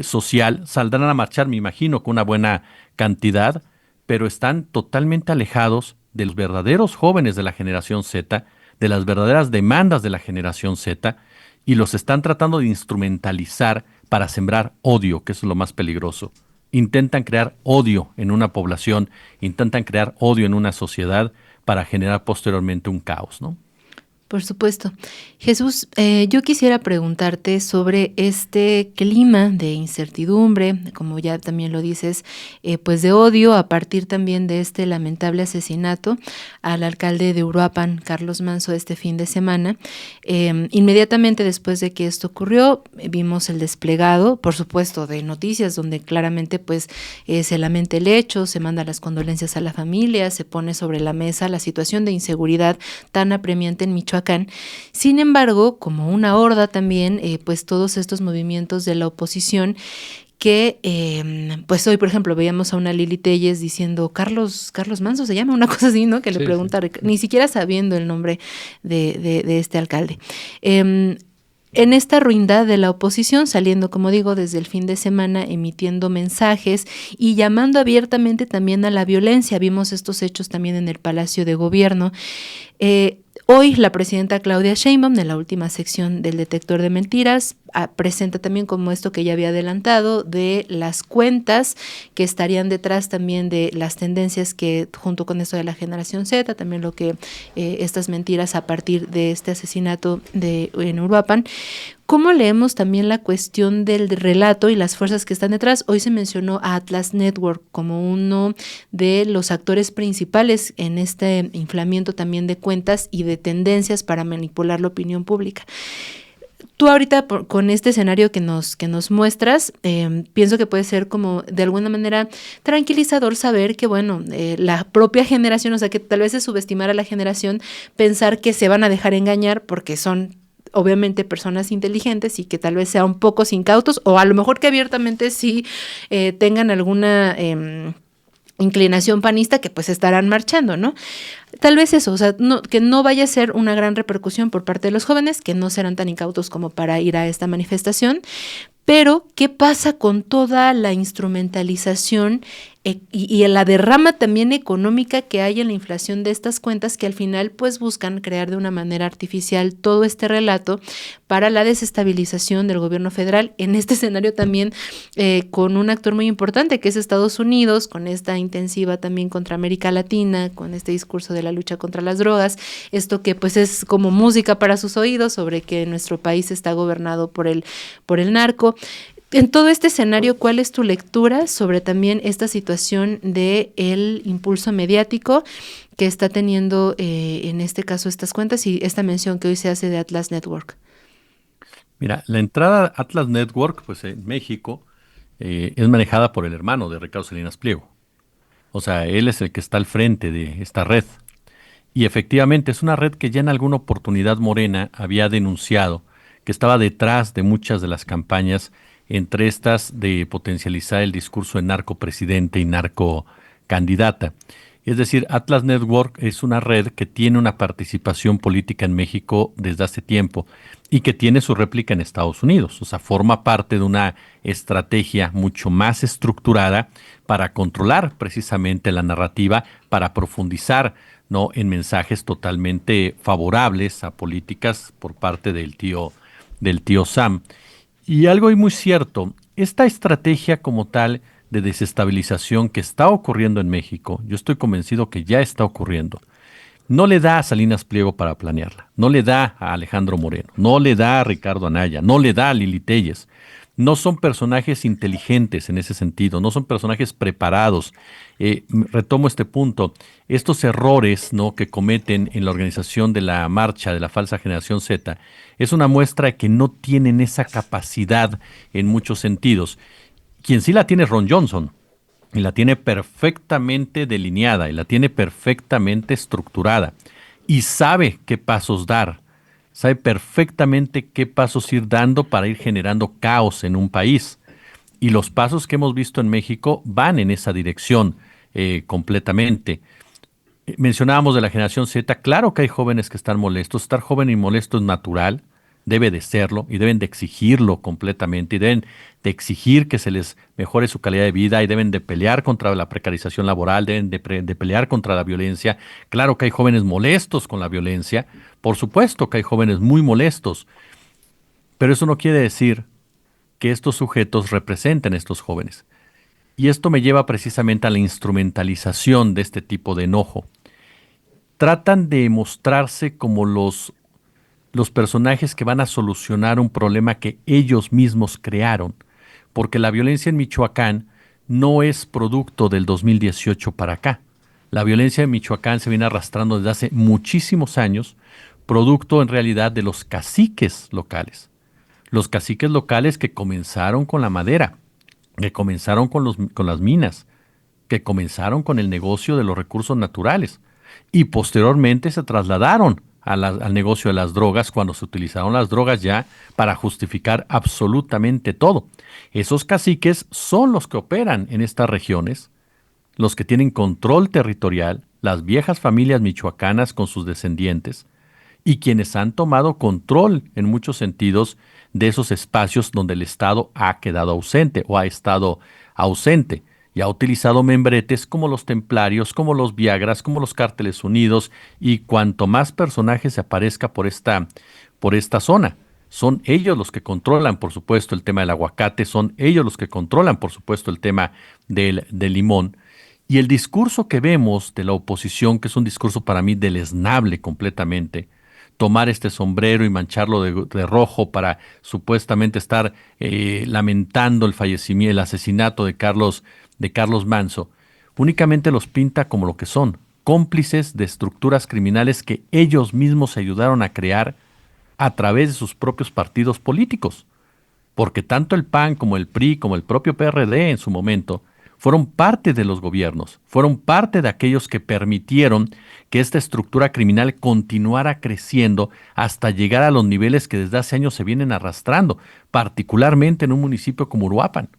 social. Saldrán a marchar, me imagino, con una buena cantidad, pero están totalmente alejados de los verdaderos jóvenes de la generación Z, de las verdaderas demandas de la generación Z, y los están tratando de instrumentalizar para sembrar odio, que eso es lo más peligroso. Intentan crear odio en una población, intentan crear odio en una sociedad para generar posteriormente un caos, ¿no? Por supuesto. Jesús, yo quisiera preguntarte sobre este clima de incertidumbre, como ya también lo dices, pues de odio a partir también de este lamentable asesinato al alcalde de Uruapan, Carlos Manzo, este fin de semana. Inmediatamente después de que esto ocurrió, vimos el desplegado, por supuesto, de noticias donde claramente pues se lamenta el hecho, se manda las condolencias a la familia, se pone sobre la mesa la situación de inseguridad tan apremiante en Michoacán. Sin embargo, como una horda también, pues todos estos movimientos de la oposición que, pues hoy, por ejemplo, veíamos a una Lili Telles diciendo Carlos Manzo se llama, una cosa así, ¿no? Que le pregunta, sí. Ni siquiera sabiendo el nombre de este alcalde. En esta ruindad de la oposición, saliendo, como digo, desde el fin de semana, emitiendo mensajes y llamando abiertamente también a la violencia. Vimos estos hechos también en el Palacio de Gobierno. Hoy la presidenta Claudia Sheinbaum, en la última sección del detector de mentiras, presenta también como esto que ya había adelantado de las cuentas que estarían detrás también de las tendencias que junto con esto de la generación Z, también lo que estas mentiras a partir de este asesinato en Uruapan. ¿Cómo leemos también la cuestión del relato y las fuerzas que están detrás? Hoy se mencionó a Atlas Network como uno de los actores principales en este inflamiento también de cuentas y de tendencias para manipular la opinión pública. Tú ahorita con este escenario que nos muestras, pienso que puede ser como de alguna manera tranquilizador saber que, bueno, la propia generación, o sea, que tal vez es subestimar a la generación, pensar que se van a dejar engañar porque son obviamente personas inteligentes y que tal vez sean un poco incautos o a lo mejor que abiertamente sí tengan alguna inclinación panista que pues estarán marchando, ¿no? Tal vez eso, o sea, que no vaya a ser una gran repercusión por parte de los jóvenes, que no serán tan incautos como para ir a esta manifestación, pero ¿qué pasa con toda la instrumentalización y la derrama también económica que hay en la inflación de estas cuentas que al final pues buscan crear de una manera artificial todo este relato para la desestabilización del gobierno federal en este escenario también con un actor muy importante que es Estados Unidos, con esta intensiva también contra América Latina, con este discurso de la lucha contra las drogas, esto que pues es como música para sus oídos sobre que nuestro país está gobernado por el narco. En todo este escenario, ¿cuál es tu lectura sobre también esta situación del impulso mediático que está teniendo en este caso estas cuentas y esta mención que hoy se hace de Atlas Network? Mira, la entrada a Atlas Network, pues en México, es manejada por el hermano de Ricardo Salinas Pliego. O sea, él es el que está al frente de esta red. Y efectivamente es una red que ya en alguna oportunidad Morena había denunciado que estaba detrás de muchas de las campañas, entre estas de potencializar el discurso de narcopresidente y narcocandidata. Es decir, Atlas Network es una red que tiene una participación política en México desde hace tiempo y que tiene su réplica en Estados Unidos. O sea, forma parte de una estrategia mucho más estructurada para controlar precisamente la narrativa, para profundizar, ¿no?, en mensajes totalmente favorables a políticas por parte del tío Sam. Y algo muy cierto, esta estrategia como tal de desestabilización que está ocurriendo en México, yo estoy convencido que ya está ocurriendo, no le da a Salinas Pliego para planearla, no le da a Alejandro Moreno, no le da a Ricardo Anaya, no le da a Lili Telles. No son personajes inteligentes en ese sentido, no son personajes preparados. Retomo este punto. Estos errores, ¿no?, que cometen en la organización de la marcha de la falsa generación Z es una muestra de que no tienen esa capacidad en muchos sentidos. Quien sí la tiene es Ron Johnson, y la tiene perfectamente delineada, y la tiene perfectamente estructurada, y sabe qué pasos dar. Sabe perfectamente qué pasos ir dando para ir generando caos en un país. Y los pasos que hemos visto en México van en esa dirección completamente. Mencionábamos de la generación Z, claro que hay jóvenes que están molestos. Estar joven y molesto es natural, debe de serlo y deben de exigirlo completamente y deben de exigir que se les mejore su calidad de vida y deben de pelear contra la precarización laboral, deben de pelear contra la violencia. Claro que hay jóvenes molestos con la violencia, por supuesto que hay jóvenes muy molestos, pero eso no quiere decir que estos sujetos representen a estos jóvenes. Y esto me lleva precisamente a la instrumentalización de este tipo de enojo. Tratan de mostrarse como los personajes que van a solucionar un problema que ellos mismos crearon, porque la violencia en Michoacán no es producto del 2018 para acá. La violencia en Michoacán se viene arrastrando desde hace muchísimos años, producto en realidad de los caciques locales. Los caciques locales que comenzaron con la madera, que comenzaron con las minas, que comenzaron con el negocio de los recursos naturales y posteriormente se trasladaron al negocio de las drogas cuando se utilizaron las drogas ya para justificar absolutamente todo. Esos caciques son los que operan en estas regiones, los que tienen control territorial, las viejas familias michoacanas con sus descendientes, y quienes han tomado control en muchos sentidos de esos espacios donde el Estado ha quedado ausente o ha estado ausente y ha utilizado membretes como los templarios, como los viagras, como los cárteles unidos y cuanto más personajes se aparezca por esta zona. Son ellos los que controlan, por supuesto, el tema del aguacate, son ellos los que controlan, por supuesto, el tema del limón. Y el discurso que vemos de la oposición, que es un discurso para mí deleznable completamente, tomar este sombrero y mancharlo de rojo para supuestamente estar lamentando el fallecimiento, el asesinato de Carlos Manzo, únicamente los pinta como lo que son, cómplices de estructuras criminales que ellos mismos ayudaron a crear a través de sus propios partidos políticos. Porque tanto el PAN como el PRI, como el propio PRD en su momento, fueron parte de los gobiernos, fueron parte de aquellos que permitieron que esta estructura criminal continuara creciendo hasta llegar a los niveles que desde hace años se vienen arrastrando, particularmente en un municipio como Uruapan,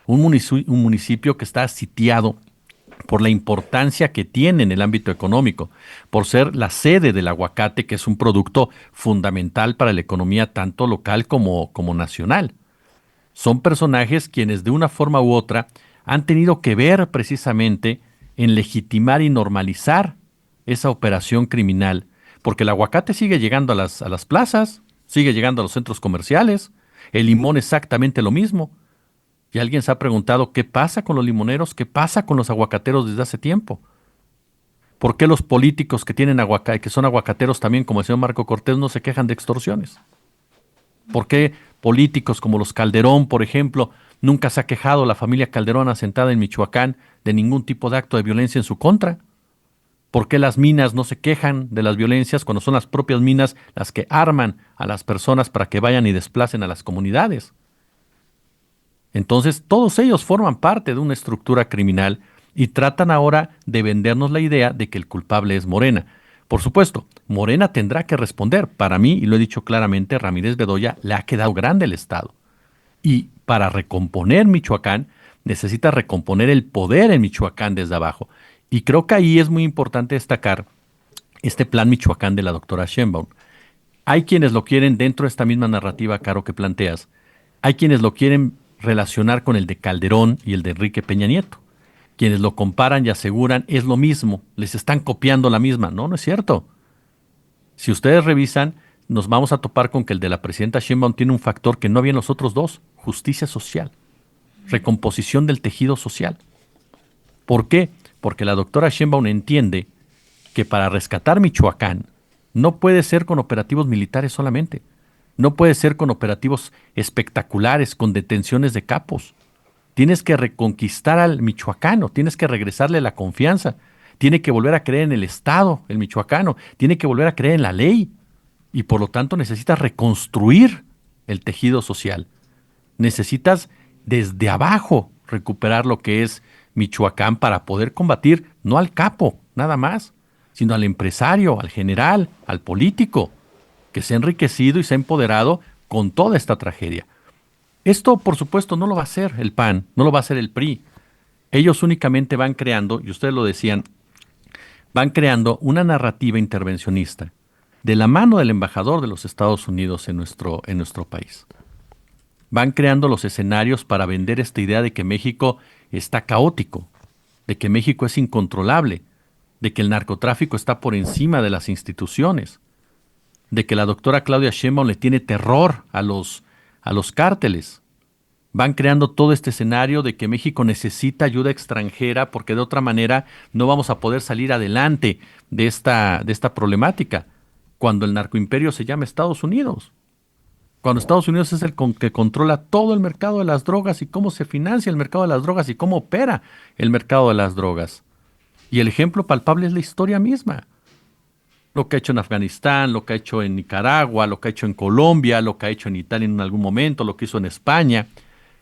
un municipio que está sitiado por la importancia que tiene en el ámbito económico, por ser la sede del aguacate, que es un producto fundamental para la economía tanto local como nacional. Son personajes quienes de una forma u otra han tenido que ver precisamente en legitimar y normalizar esa operación criminal, porque el aguacate sigue llegando a las plazas, sigue llegando a los centros comerciales, el limón exactamente lo mismo. Y alguien se ha preguntado qué pasa con los limoneros, qué pasa con los aguacateros desde hace tiempo. ¿Por qué los políticos que tienen que son aguacateros también, como el señor Marco Cortés, no se quejan de extorsiones? ¿Por qué políticos como los Calderón, por ejemplo, nunca se ha quejado la familia Calderón asentada en Michoacán de ningún tipo de acto de violencia en su contra? ¿Por qué las minas no se quejan de las violencias cuando son las propias minas las que arman a las personas para que vayan y desplacen a las comunidades? Entonces, todos ellos forman parte de una estructura criminal y tratan ahora de vendernos la idea de que el culpable es Morena. Por supuesto, Morena tendrá que responder. Para mí, y lo he dicho claramente, Ramírez Bedoya le ha quedado grande el Estado. Y para recomponer Michoacán, necesita recomponer el poder en Michoacán desde abajo. Y creo que ahí es muy importante destacar este plan Michoacán de la doctora Sheinbaum. Hay quienes lo quieren dentro de esta misma narrativa, Caro, que planteas. Hay quienes lo quieren relacionar con el de Calderón y el de Enrique Peña Nieto. Quienes lo comparan y aseguran es lo mismo, les están copiando la misma. No, no es cierto. Si ustedes revisan, nos vamos a topar con que el de la presidenta Sheinbaum tiene un factor que no había en los otros dos: justicia social, recomposición del tejido social. ¿Por qué? Porque la doctora Sheinbaum entiende que para rescatar Michoacán no puede ser con operativos militares solamente. No puede ser con operativos espectaculares, con detenciones de capos. Tienes que reconquistar al michoacano, tienes que regresarle la confianza, tiene que volver a creer en el Estado, el michoacano, tiene que volver a creer en la ley y por lo tanto necesitas reconstruir el tejido social. Necesitas desde abajo recuperar lo que es Michoacán para poder combatir no al capo, nada más, sino al empresario, al general, al político, que se ha enriquecido y se ha empoderado con toda esta tragedia. Esto, por supuesto, no lo va a hacer el PAN, no lo va a hacer el PRI. Ellos únicamente van creando, y ustedes lo decían, van creando una narrativa intervencionista de la mano del embajador de los Estados Unidos en nuestro país. Van creando los escenarios para vender esta idea de que México está caótico, de que México es incontrolable, de que el narcotráfico está por encima de las instituciones, de que la doctora Claudia Sheinbaum le tiene terror a los cárteles. Van creando todo este escenario de que México necesita ayuda extranjera porque de otra manera no vamos a poder salir adelante de esta problemática, cuando el narcoimperio se llama Estados Unidos. Cuando Estados Unidos es el que controla todo el mercado de las drogas y cómo se financia el mercado de las drogas y cómo opera el mercado de las drogas. Y el ejemplo palpable es la historia misma. Lo que ha hecho en Afganistán, lo que ha hecho en Nicaragua, lo que ha hecho en Colombia, lo que ha hecho en Italia en algún momento, lo que hizo en España.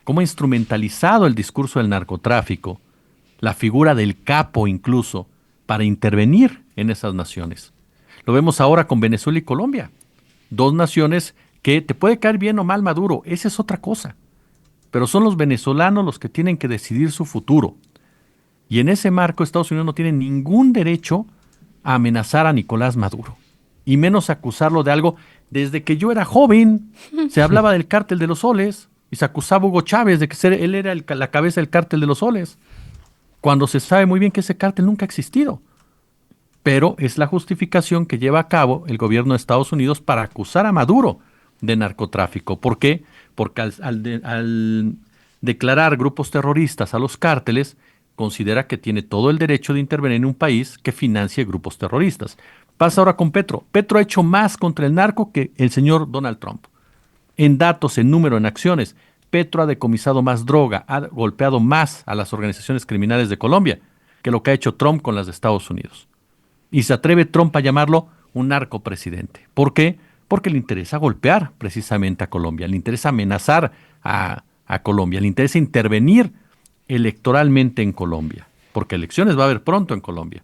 Cómo ha instrumentalizado el discurso del narcotráfico, la figura del capo incluso, para intervenir en esas naciones. Lo vemos ahora con Venezuela y Colombia. Dos naciones que te puede caer bien o mal Maduro, esa es otra cosa. Pero son los venezolanos los que tienen que decidir su futuro. Y en ese marco Estados Unidos no tiene ningún derecho a amenazar a Nicolás Maduro. Y menos acusarlo de algo. Desde que yo era joven, se hablaba del cártel de los soles y se acusaba a Hugo Chávez de que él era la cabeza del cártel de los soles. Cuando se sabe muy bien que ese cártel nunca ha existido. Pero es la justificación que lleva a cabo el gobierno de Estados Unidos para acusar a Maduro de narcotráfico. ¿Por qué? Porque al declarar grupos terroristas a los cárteles, considera que tiene todo el derecho de intervenir en un país que financie grupos terroristas. Pasa ahora con Petro. Petro ha hecho más contra el narco que el señor Donald Trump. En datos, en número, en acciones, Petro ha decomisado más droga, ha golpeado más a las organizaciones criminales de Colombia que lo que ha hecho Trump con las de Estados Unidos. Y se atreve Trump a llamarlo un narcopresidente. ¿Por qué? Porque le interesa golpear precisamente a Colombia, le interesa amenazar a Colombia, le interesa intervenir electoralmente en Colombia, porque elecciones va a haber pronto en Colombia.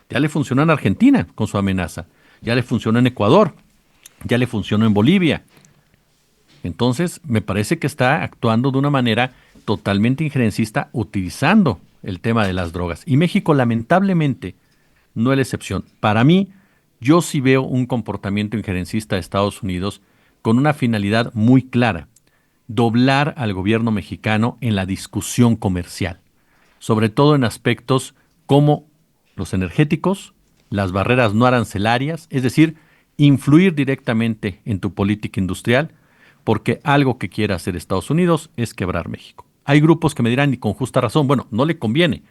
Ya le funcionó en Argentina con su amenaza, ya le funcionó en Ecuador, ya le funcionó en Bolivia. Entonces, me parece que está actuando de una manera totalmente injerencista, utilizando el tema de las drogas. Y México, lamentablemente, no es la excepción. Para mí, yo sí veo un comportamiento injerencista de Estados Unidos con una finalidad muy clara: doblar al gobierno mexicano en la discusión comercial, sobre todo en aspectos como los energéticos, las barreras no arancelarias, es decir, influir directamente en tu política industrial, porque algo que quiere hacer Estados Unidos es quebrar México. Hay grupos que me dirán, y con justa razón, bueno, no le conviene.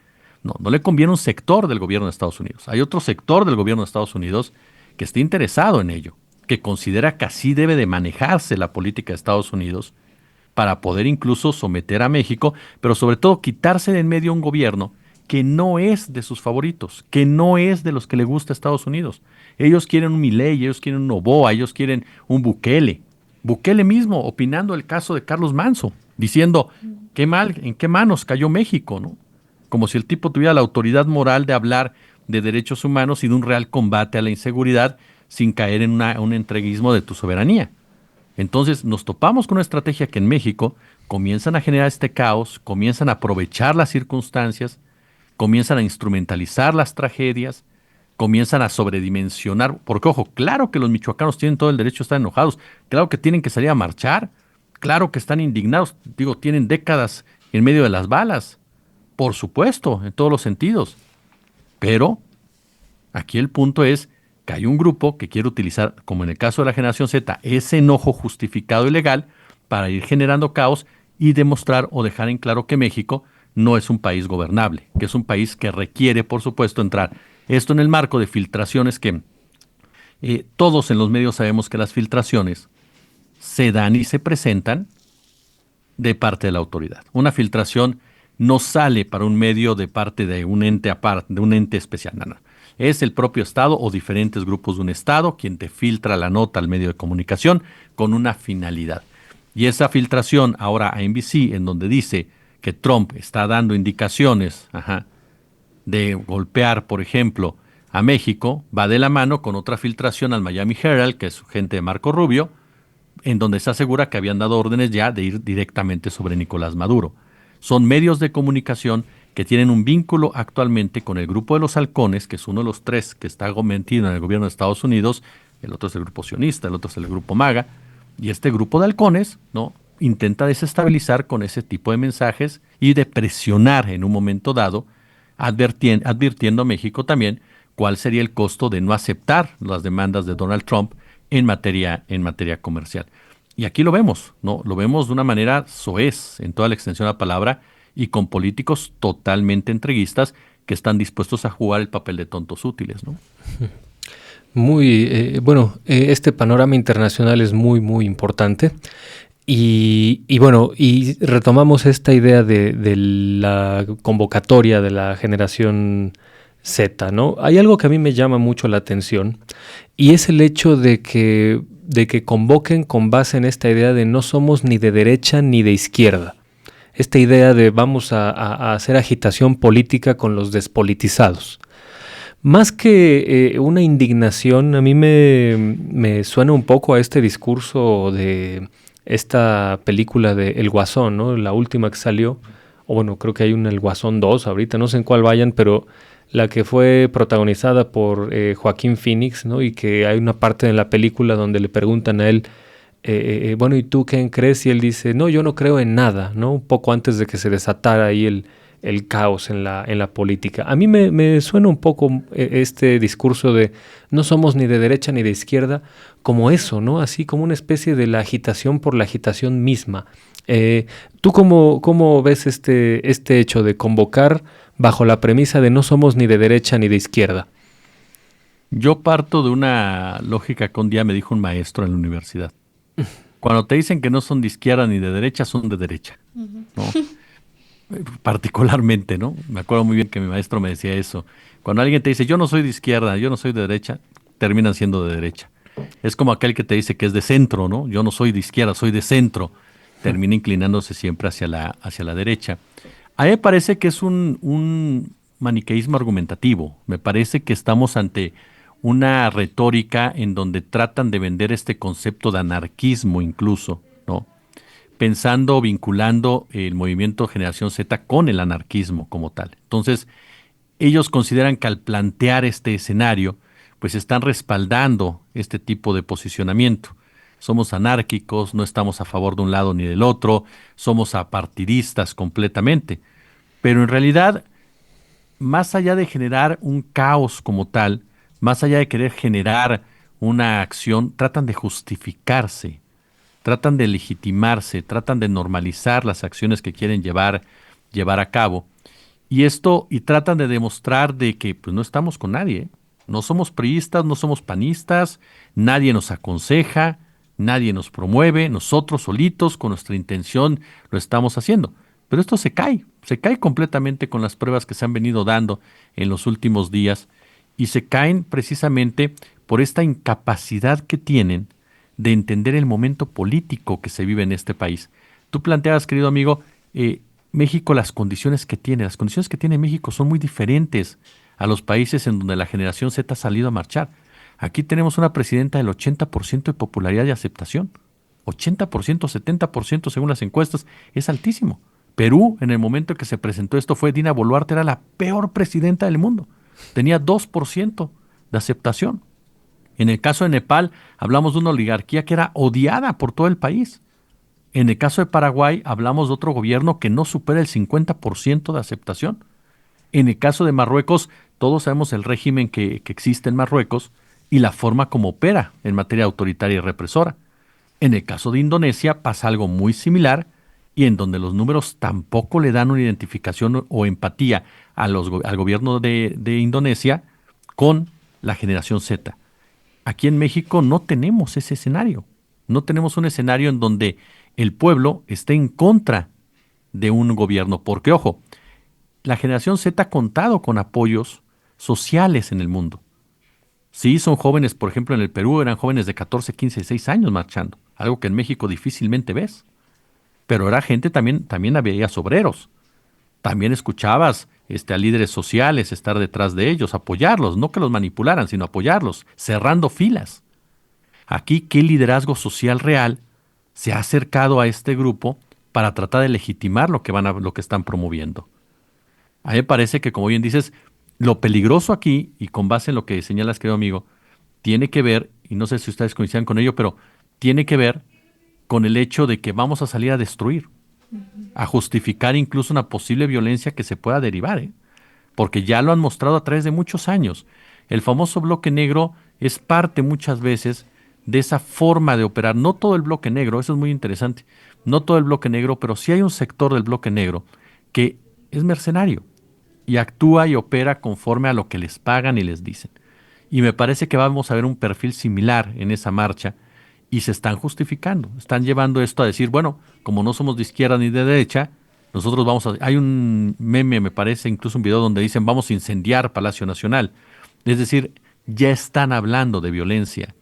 No le conviene un sector del gobierno de Estados Unidos. Hay otro sector del gobierno de Estados Unidos que está interesado en ello, que considera que así debe de manejarse la política de Estados Unidos para poder incluso someter a México, pero sobre todo quitarse de en medio un gobierno que no es de sus favoritos, que no es de los que le gusta a Estados Unidos. Ellos quieren un Milei, ellos quieren un Noboa, ellos quieren un Bukele. Bukele mismo opinando el caso de Carlos Manzo, diciendo, qué mal, en qué manos cayó México, ¿no? Como si el tipo tuviera la autoridad moral de hablar de derechos humanos y de un real combate a la inseguridad sin caer en un entreguismo de tu soberanía. Entonces nos topamos con una estrategia que en México comienzan a generar este caos, comienzan a aprovechar las circunstancias, comienzan a instrumentalizar las tragedias, comienzan a sobredimensionar, porque ojo, claro que los michoacanos tienen todo el derecho a estar enojados, claro que tienen que salir a marchar, claro que están indignados, digo, tienen décadas en medio de las balas, por supuesto, en todos los sentidos, pero aquí el punto es que hay un grupo que quiere utilizar, como en el caso de la generación Z, ese enojo justificado y legal para ir generando caos y demostrar o dejar en claro que México no es un país gobernable, que es un país que requiere, por supuesto, entrar. Esto en el marco de filtraciones que todos en los medios sabemos que las filtraciones se dan y se presentan de parte de la autoridad. Una filtración no sale para un medio de parte de un ente aparte, de un ente especial. No. Es el propio Estado o diferentes grupos de un Estado quien te filtra la nota al medio de comunicación con una finalidad. Y esa filtración ahora a NBC, en donde dice que Trump está dando indicaciones de golpear, por ejemplo, a México, va de la mano con otra filtración al Miami Herald, que es gente de Marco Rubio, en donde se asegura que habían dado órdenes ya de ir directamente sobre Nicolás Maduro. Son medios de comunicación que tienen un vínculo actualmente con el grupo de los halcones, que es uno de los tres que está metido en el gobierno de Estados Unidos, el otro es el grupo sionista, el otro es el grupo MAGA, y este grupo de halcones, ¿no?, intenta desestabilizar con ese tipo de mensajes y de presionar en un momento dado, advirtiendo a México también cuál sería el costo de no aceptar las demandas de Donald Trump en materia comercial. Y aquí lo vemos, ¿no? Lo vemos de una manera soez en toda la extensión de la palabra y con políticos totalmente entreguistas que están dispuestos a jugar el papel de tontos útiles, ¿no? Este panorama internacional es muy, muy importante. Y retomamos esta idea de la convocatoria de la generación Z, ¿no? Hay algo que a mí me llama mucho la atención y es el hecho de que convoquen con base en esta idea de no somos ni de derecha ni de izquierda. Esta idea de vamos a hacer agitación política con los despolitizados. Más que una indignación, a mí me suena un poco a este discurso de esta película de El Guasón, ¿no? La última que salió, o bueno, creo que hay una El Guasón 2 ahorita, no sé en cuál vayan, pero la que fue protagonizada por Joaquín Phoenix, ¿no? Y que hay una parte de la película donde le preguntan a él, ¿y tú qué crees? Y él dice, no, yo no creo en nada, ¿no? Un poco antes de que se desatara ahí el caos en la política. A mí me suena un poco este discurso de no somos ni de derecha ni de izquierda, como eso, ¿no? Así como una especie de la agitación por la agitación misma. ¿Tú cómo ves este hecho de convocar bajo la premisa de no somos ni de derecha ni de izquierda? Yo parto de una lógica que un día me dijo un maestro en la universidad. Cuando te dicen que no son de izquierda ni de derecha, son de derecha, ¿no? Particularmente, ¿no? Me acuerdo muy bien que mi maestro me decía eso. Cuando alguien te dice, yo no soy de izquierda, yo no soy de derecha, terminan siendo de derecha. Es como aquel que te dice que es de centro, ¿no? Yo no soy de izquierda, soy de centro. Termina inclinándose siempre hacia la derecha. A mí me parece que es un maniqueísmo argumentativo. Me parece que estamos ante una retórica en donde tratan de vender este concepto de anarquismo incluso, ¿no? Pensando, vinculando el movimiento Generación Z con el anarquismo como tal. Entonces, ellos consideran que al plantear este escenario, pues están respaldando este tipo de posicionamiento. Somos anárquicos, no estamos a favor de un lado ni del otro, somos apartidistas completamente. Pero en realidad, más allá de generar un caos como tal, más allá de querer generar una acción, tratan de justificarse, tratan de legitimarse, tratan de normalizar las acciones que quieren llevar a cabo. Y tratan de demostrar de que pues, no estamos con nadie, ¿eh? No somos priistas, no somos panistas, nadie nos aconseja, nadie nos promueve, nosotros solitos con nuestra intención lo estamos haciendo. Pero esto se cae completamente con las pruebas que se han venido dando en los últimos días y se caen precisamente por esta incapacidad que tienen de entender el momento político que se vive en este país. Tú planteabas, querido amigo, México, las condiciones que tiene México son muy diferentes a los países en donde la generación Z ha salido a marchar. Aquí tenemos una presidenta del 80% de popularidad y aceptación. 80%, 70% según las encuestas, es altísimo. Perú, en el momento que se presentó esto, Dina Boluarte, era la peor presidenta del mundo. Tenía 2% de aceptación. En el caso de Nepal, hablamos de una oligarquía que era odiada por todo el país. En el caso de Paraguay, hablamos de otro gobierno que no supera el 50% de aceptación. En el caso de Marruecos, todos sabemos el régimen que existe en Marruecos y la forma como opera en materia autoritaria y represora. En el caso de Indonesia pasa algo muy similar y en donde los números tampoco le dan una identificación o empatía al gobierno de Indonesia con la generación Z. Aquí en México no tenemos ese escenario. No tenemos un escenario en donde el pueblo esté en contra de un gobierno. Porque, ojo, la generación Z ha contado con apoyos sociales en el mundo. Sí, son jóvenes, por ejemplo, en el Perú eran jóvenes de 14, 15, 16 años marchando, algo que en México difícilmente ves. Pero era gente también había obreros. También escuchabas a líderes sociales estar detrás de ellos, apoyarlos, no que los manipularan, sino apoyarlos, cerrando filas. Aquí, ¿qué liderazgo social real se ha acercado a este grupo para tratar de legitimar lo que están promoviendo? A mí me parece que, como bien dices, lo peligroso aquí, y con base en lo que señalas, querido amigo, tiene que ver, y no sé si ustedes coinciden con ello, pero tiene que ver con el hecho de que vamos a salir a destruir, a justificar incluso una posible violencia que se pueda derivar, ¿eh? Porque ya lo han mostrado a través de muchos años. El famoso bloque negro es parte muchas veces de esa forma de operar. No todo el bloque negro, eso es muy interesante, no todo el bloque negro, pero sí hay un sector del bloque negro que es mercenario y actúa y opera conforme a lo que les pagan y les dicen. Y me parece que vamos a ver un perfil similar en esa marcha y se están justificando, están llevando esto a decir, bueno, como no somos de izquierda ni de derecha, nosotros vamos a... Hay un meme, me parece, incluso un video donde dicen vamos a incendiar Palacio Nacional. Es decir, ya están hablando de violencia,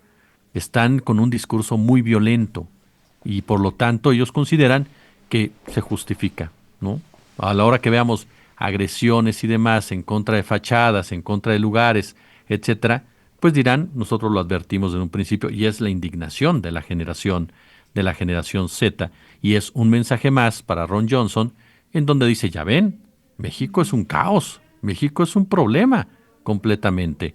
están con un discurso muy violento y por lo tanto ellos consideran que se justifica, ¿no? A la hora que veamos agresiones y demás en contra de fachadas, en contra de lugares, etcétera, pues dirán, nosotros lo advertimos en un principio, y es la indignación de la generación Z, y es un mensaje más para Ron Johnson, en donde dice, ya ven, México es un caos, México es un problema completamente.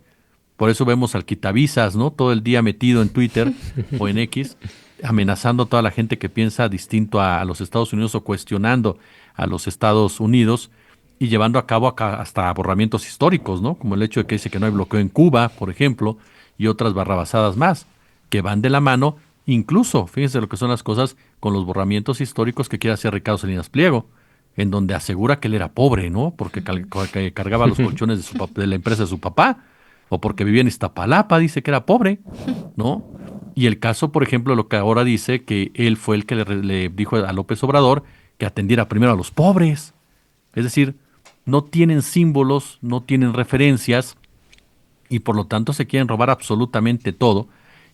Por eso vemos al quitavisas, ¿no? Todo el día metido en Twitter o en X, amenazando a toda la gente que piensa distinto a los Estados Unidos o cuestionando a los Estados Unidos, y llevando a cabo hasta borramientos históricos, ¿no? Como el hecho de que dice que no hay bloqueo en Cuba, por ejemplo, y otras barrabasadas más, que van de la mano, incluso, fíjense lo que son las cosas, con los borramientos históricos que quiere hacer Ricardo Salinas Pliego, en donde asegura que él era pobre, ¿no? Porque que cargaba los colchones de la empresa de su papá, o porque vivía en Iztapalapa, dice que era pobre, ¿no? Y el caso, por ejemplo, lo que ahora dice, que él fue el que le dijo a López Obrador que atendiera primero a los pobres. Es decir, no tienen símbolos, no tienen referencias y por lo tanto se quieren robar absolutamente todo,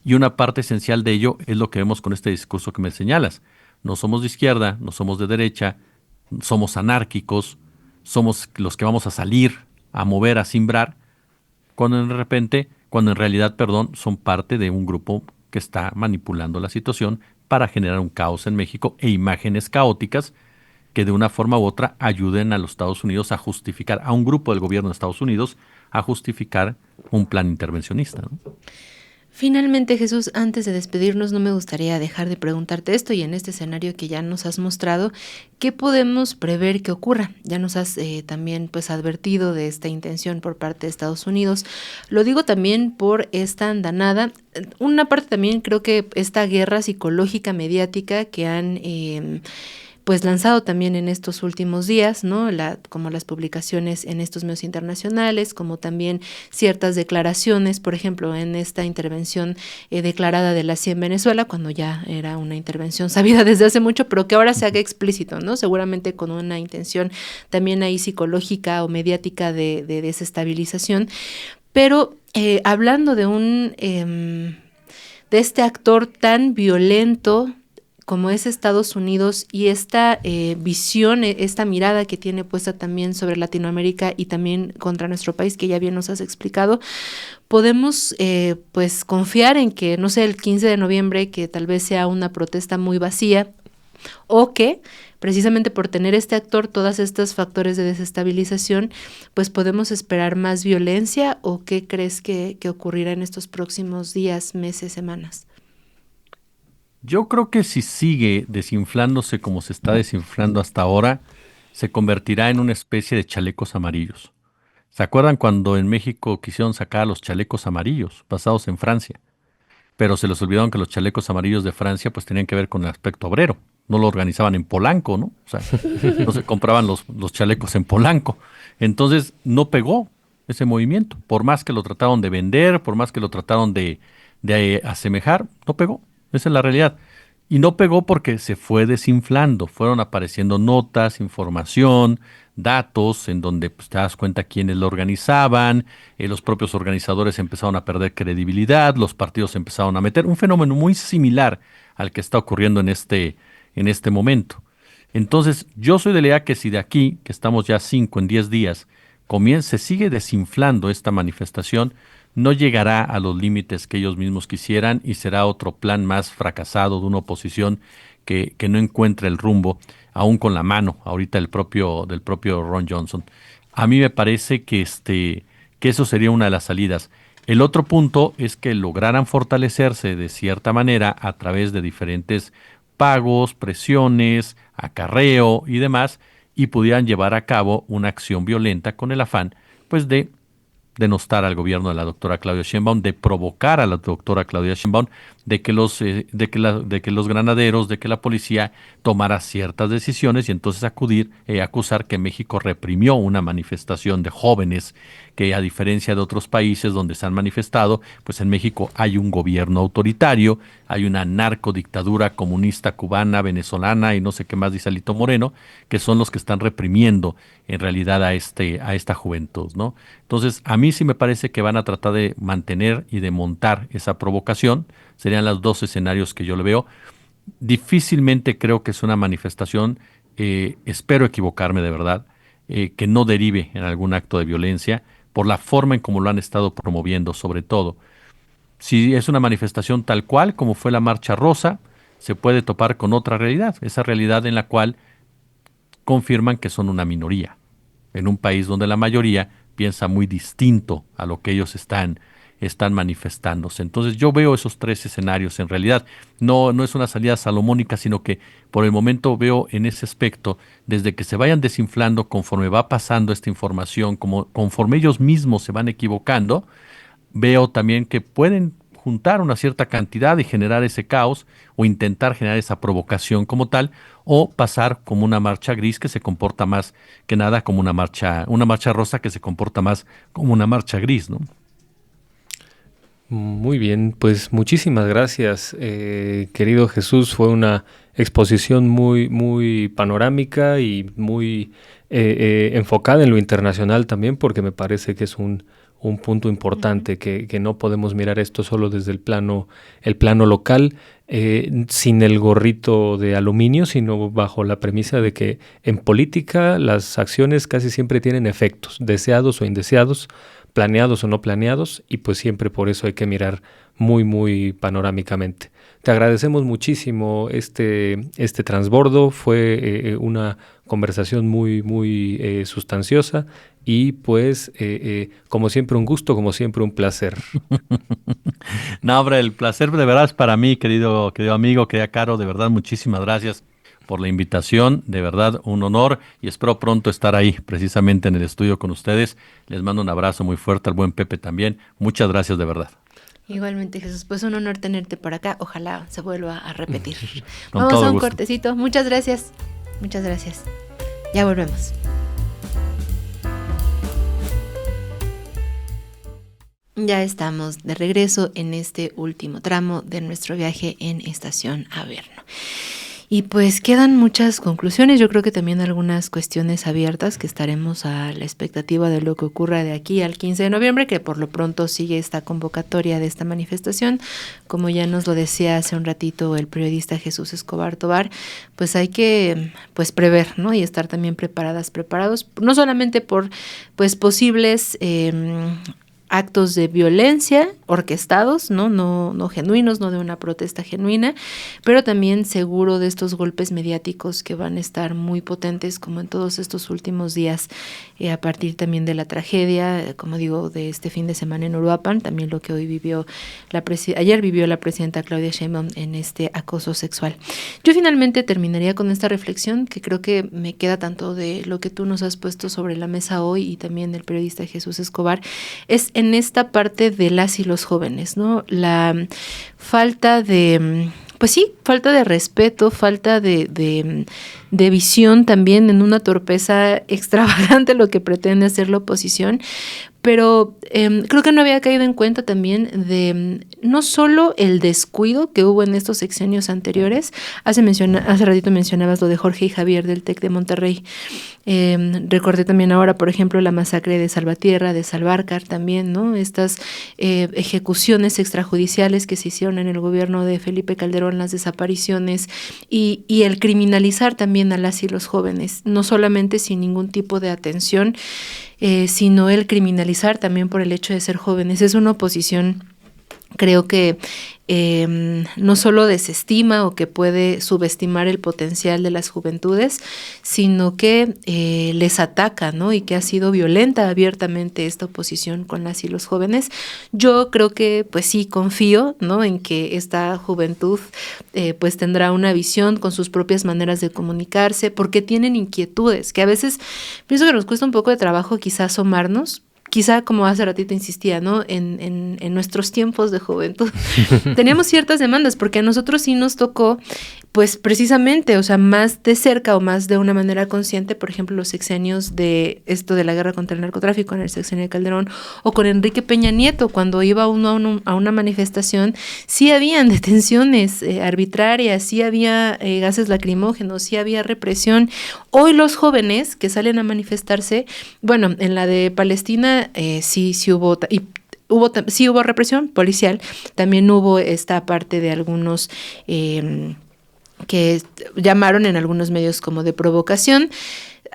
y una parte esencial de ello es lo que vemos con este discurso que me señalas. No somos de izquierda, no somos de derecha, somos anárquicos, somos los que vamos a salir a mover, a simbrar, cuando en realidad, son parte de un grupo que está manipulando la situación para generar un caos en México e imágenes caóticas que de una forma u otra ayuden a los Estados Unidos a justificar, a un grupo del gobierno de Estados Unidos, a justificar un plan intervencionista, ¿no? Finalmente, Jesús, antes de despedirnos, no me gustaría dejar de preguntarte esto, y en este escenario que ya nos has mostrado, ¿qué podemos prever que ocurra? Ya nos has también pues advertido de esta intención por parte de Estados Unidos. Lo digo también por esta andanada. Una parte también creo que esta guerra psicológica mediática que han pues lanzado también en estos últimos días, ¿no? Como las publicaciones en estos medios internacionales, como también ciertas declaraciones, por ejemplo, en esta intervención declarada de la CIA en Venezuela, cuando ya era una intervención sabida desde hace mucho, pero que ahora se haga explícito, ¿no? Seguramente con una intención también ahí psicológica o mediática de desestabilización. Pero hablando de este actor tan violento como es Estados Unidos, y esta visión, esta mirada que tiene puesta también sobre Latinoamérica y también contra nuestro país, que ya bien nos has explicado, podemos pues confiar en que, no sé, el 15 de noviembre, que tal vez sea una protesta muy vacía, o que precisamente por tener este actor todos estos factores de desestabilización, pues podemos esperar más violencia. ¿O qué crees que ocurrirá en estos próximos días, meses, semanas? Yo creo que si sigue desinflándose como se está desinflando hasta ahora, se convertirá en una especie de chalecos amarillos. ¿Se acuerdan cuando en México quisieron sacar a los chalecos amarillos, basados en Francia? Pero se les olvidaron que los chalecos amarillos de Francia pues tenían que ver con el aspecto obrero. No lo organizaban en Polanco, ¿no? O sea, no se compraban los chalecos en Polanco. Entonces no pegó ese movimiento. Por más que lo trataron de vender, por más que lo trataron de asemejar, no pegó. Esa es la realidad. Y no pegó porque se fue desinflando, fueron apareciendo notas, información, datos en donde pues, te das cuenta quiénes lo organizaban, los propios organizadores empezaron a perder credibilidad, los partidos empezaron a meter un fenómeno muy similar al que está ocurriendo en este momento. Entonces, yo soy de la idea que si de aquí, que estamos ya 5 en 10 días, se sigue desinflando esta manifestación, no llegará a los límites que ellos mismos quisieran y será otro plan más fracasado de una oposición que no encuentra el rumbo, aún con la mano ahorita del propio Ron Johnson. A mí me parece que eso sería una de las salidas. El otro punto es que lograran fortalecerse de cierta manera a través de diferentes pagos, presiones, acarreo y demás, y pudieran llevar a cabo una acción violenta con el afán, pues, de denostar al gobierno de la doctora Claudia Sheinbaum, de provocar a la doctora Claudia Sheinbaum, de que los granaderos, de que la policía tomara ciertas decisiones y entonces acusar que México reprimió una manifestación de jóvenes, que a diferencia de otros países donde se han manifestado, pues en México hay un gobierno autoritario, hay una narcodictadura comunista cubana, venezolana y no sé qué más dice Alito Moreno, que son los que están reprimiendo en realidad a esta juventud, ¿no? Entonces, a mí sí me parece que van a tratar de mantener y de montar esa provocación. Serían los dos escenarios que yo le veo. Difícilmente creo que es una manifestación, espero equivocarme de verdad, que no derive en algún acto de violencia por la forma en cómo lo han estado promoviendo, sobre todo. Si es una manifestación tal cual como fue la Marcha Rosa, se puede topar con otra realidad, esa realidad en la cual confirman que son una minoría, en un país donde la mayoría piensa muy distinto a lo que ellos están manifestándose. Entonces yo veo esos tres escenarios en realidad. No es una salida salomónica, sino que por el momento veo en ese aspecto, desde que se vayan desinflando conforme va pasando esta información, conforme ellos mismos se van equivocando, veo también que pueden juntar una cierta cantidad y generar ese caos o intentar generar esa provocación como tal, o pasar como una marcha gris que se comporta más que nada como una marcha rosa que se comporta más como una marcha gris, ¿no? Muy bien, pues muchísimas gracias, querido Jesús. Fue una exposición muy, muy panorámica y muy enfocada en lo internacional también, porque me parece que es un punto importante, que no podemos mirar esto solo desde el plano local, sin el gorrito de aluminio, sino bajo la premisa de que en política las acciones casi siempre tienen efectos, deseados o indeseados, planeados o no planeados, y pues siempre por eso hay que mirar muy, muy panorámicamente. Te agradecemos muchísimo este transbordo, fue una conversación muy, muy sustanciosa y pues como siempre un gusto, como siempre un placer. No, hombre, el placer de verdad es para mí, querido amigo, querida Caro, de verdad muchísimas gracias por la invitación, de verdad un honor y espero pronto estar ahí precisamente en el estudio con ustedes. Les mando un abrazo muy fuerte al buen Pepe también. Muchas gracias de verdad. Igualmente, Jesús, pues un honor tenerte por acá. Ojalá se vuelva a repetir. Con Vamos todo a un gusto. cortecito. Muchas gracias. Muchas gracias. Ya volvemos. Ya estamos de regreso en este último tramo de nuestro viaje en Estación Averno. Y pues quedan muchas conclusiones, yo creo que también algunas cuestiones abiertas que estaremos a la expectativa de lo que ocurra de aquí al 15 de noviembre, que por lo pronto sigue esta convocatoria de esta manifestación. Como ya nos lo decía hace un ratito el periodista Jesús Escobar Tobar, pues hay que prever, ¿no? Y estar también preparados, no solamente por pues posibles actos de violencia orquestados, no genuinos, no de una protesta genuina, pero también seguro de estos golpes mediáticos que van a estar muy potentes como en todos estos últimos días, a partir también de la tragedia, como digo, de este fin de semana en Uruapan, también lo que ayer vivió la presidenta Claudia Sheinbaum en este acoso sexual. Yo finalmente terminaría con esta reflexión que creo que me queda tanto de lo que tú nos has puesto sobre la mesa hoy y también del periodista Jesús Escobar, es en esta parte de las y los jóvenes, ¿no? La falta de pues sí, falta de respeto, falta de visión también, en una torpeza extravagante lo que pretende hacer la oposición. Pero creo que no había caído en cuenta también de no solo el descuido que hubo en estos sexenios anteriores. Hace ratito mencionabas lo de Jorge y Javier del TEC de Monterrey. Recordé también ahora, por ejemplo, la masacre de Salvatierra, de Salvarcar también, ¿no? Estas ejecuciones extrajudiciales que se hicieron en el gobierno de Felipe Calderón, las desapariciones y el criminalizar también a las y los jóvenes, no solamente sin ningún tipo de atención, sino el criminalizar también por el hecho de ser jóvenes. Es una oposición, creo que no solo desestima o que puede subestimar el potencial de las juventudes, sino que les ataca, ¿no? Y que ha sido violenta abiertamente esta oposición con las y los jóvenes. Yo creo que, pues sí, confío, ¿no?, en que esta juventud pues tendrá una visión con sus propias maneras de comunicarse, porque tienen inquietudes que a veces pienso que nos cuesta un poco de trabajo quizás asomarnos. Quizá, como hace ratito insistía, ¿no?, en nuestros tiempos de juventud teníamos ciertas demandas, porque a nosotros sí nos tocó, pues precisamente, o sea, más de cerca o más de una manera consciente, por ejemplo, los sexenios de esto de la guerra contra el narcotráfico en el sexenio de Calderón, o con Enrique Peña Nieto, cuando iba uno a una manifestación, sí habían detenciones arbitrarias, sí había gases lacrimógenos, sí había represión. Hoy los jóvenes que salen a manifestarse, bueno, en la de Palestina sí hubo, sí hubo represión policial, también hubo esta parte de algunos que llamaron en algunos medios como de provocación.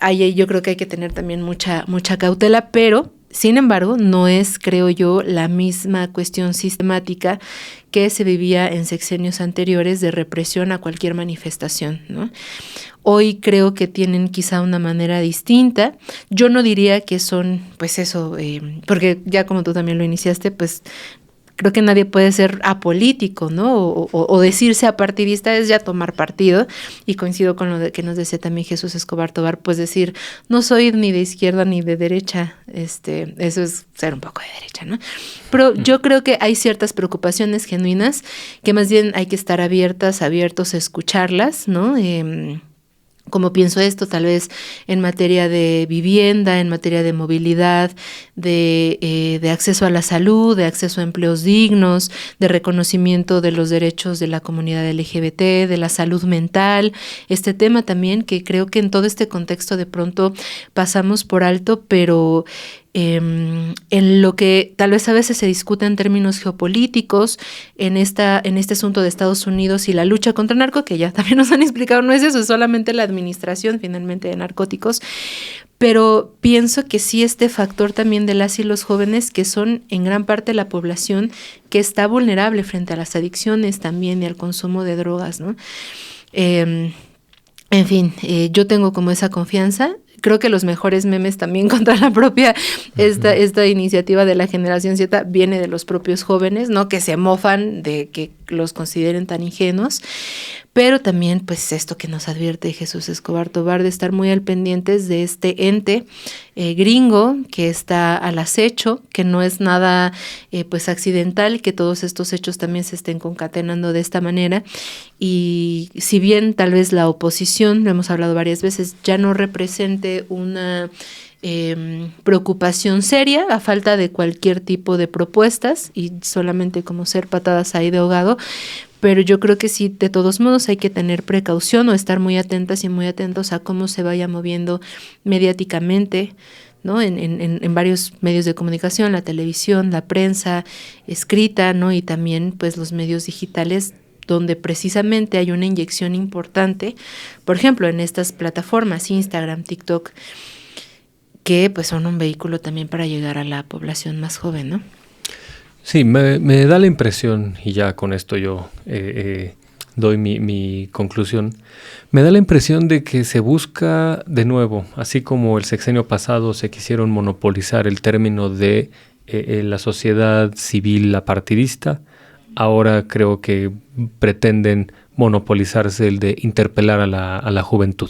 Ahí yo creo que hay que tener también mucha cautela, pero sin embargo no es, creo yo, la misma cuestión sistemática que se vivía en sexenios anteriores de represión a cualquier manifestación, ¿no? Hoy creo que tienen quizá una manera distinta. Yo no diría que son, pues eso, porque ya como tú también lo iniciaste, pues creo que nadie puede ser apolítico, ¿no? O decirse apartidista es ya tomar partido, y coincido con lo que nos decía también Jesús Escobar Tobar, pues decir, no soy ni de izquierda ni de derecha, eso es ser un poco de derecha, ¿no? Pero yo creo que hay ciertas preocupaciones genuinas que más bien hay que estar abiertos a escucharlas, ¿no? Como pienso esto, tal vez en materia de vivienda, en materia de movilidad, de acceso a la salud, de acceso a empleos dignos, de reconocimiento de los derechos de la comunidad LGBT, de la salud mental. Este tema también que creo que en todo este contexto de pronto pasamos por alto, pero en lo que tal vez a veces se discute en términos geopolíticos, en este asunto de Estados Unidos y la lucha contra el narco, que ya también nos han explicado, no es eso, es solamente la administración finalmente de narcóticos, pero pienso que sí este factor también de las y los jóvenes, que son en gran parte la población que está vulnerable frente a las adicciones también y al consumo de drogas, ¿no? En fin, yo tengo como esa confianza. Creo que los mejores memes también contra la propia, esta iniciativa de la generación Z viene de los propios jóvenes, ¿no? Que se mofan de que los consideren tan ingenuos, pero también pues esto que nos advierte Jesús Escobar Tobar de estar muy al pendientes de este ente gringo que está al acecho, que no es nada pues accidental que todos estos hechos también se estén concatenando de esta manera. Y si bien tal vez la oposición, lo hemos hablado varias veces, ya no represente una preocupación seria a falta de cualquier tipo de propuestas y solamente como ser patadas ahí de ahogado, pero yo creo que sí, de todos modos hay que tener precaución o estar muy atentas y muy atentos a cómo se vaya moviendo mediáticamente, ¿no? En varios medios de comunicación, la televisión, la prensa escrita, ¿no? Y también pues los medios digitales, donde precisamente hay una inyección importante, por ejemplo, en estas plataformas, Instagram, TikTok, que pues son un vehículo también para llegar a la población más joven, ¿no? Sí, me da la impresión, y ya con esto yo doy mi conclusión, me da la impresión de que se busca de nuevo, así como el sexenio pasado se quisieron monopolizar el término de la sociedad civil apartidista, ahora creo que pretenden monopolizarse el de interpelar a la juventud.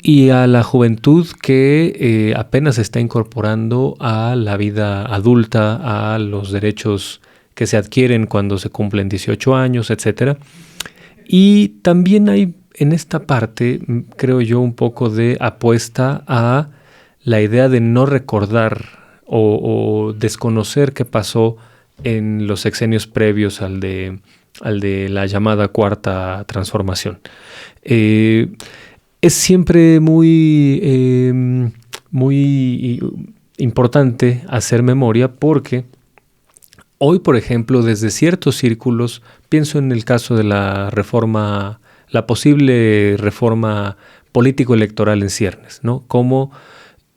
Y a la juventud que apenas se está incorporando a la vida adulta, a los derechos que se adquieren cuando se cumplen 18 años, etcétera. Y también hay en esta parte, creo yo, un poco de apuesta a la idea de no recordar o desconocer qué pasó en los sexenios previos al de la llamada Cuarta Transformación. Es siempre muy importante hacer memoria porque hoy, por ejemplo, desde ciertos círculos, pienso en el caso de la posible reforma político-electoral en ciernes, ¿no? Como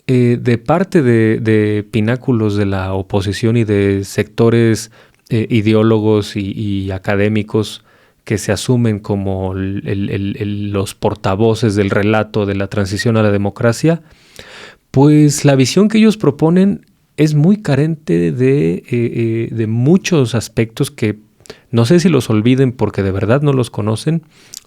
de parte de pináculos de la oposición y de sectores ideólogos y académicos que se asumen como los portavoces del relato de la transición a la democracia, pues la visión que ellos proponen es muy carente de muchos aspectos que no sé si los olviden porque de verdad no los conocen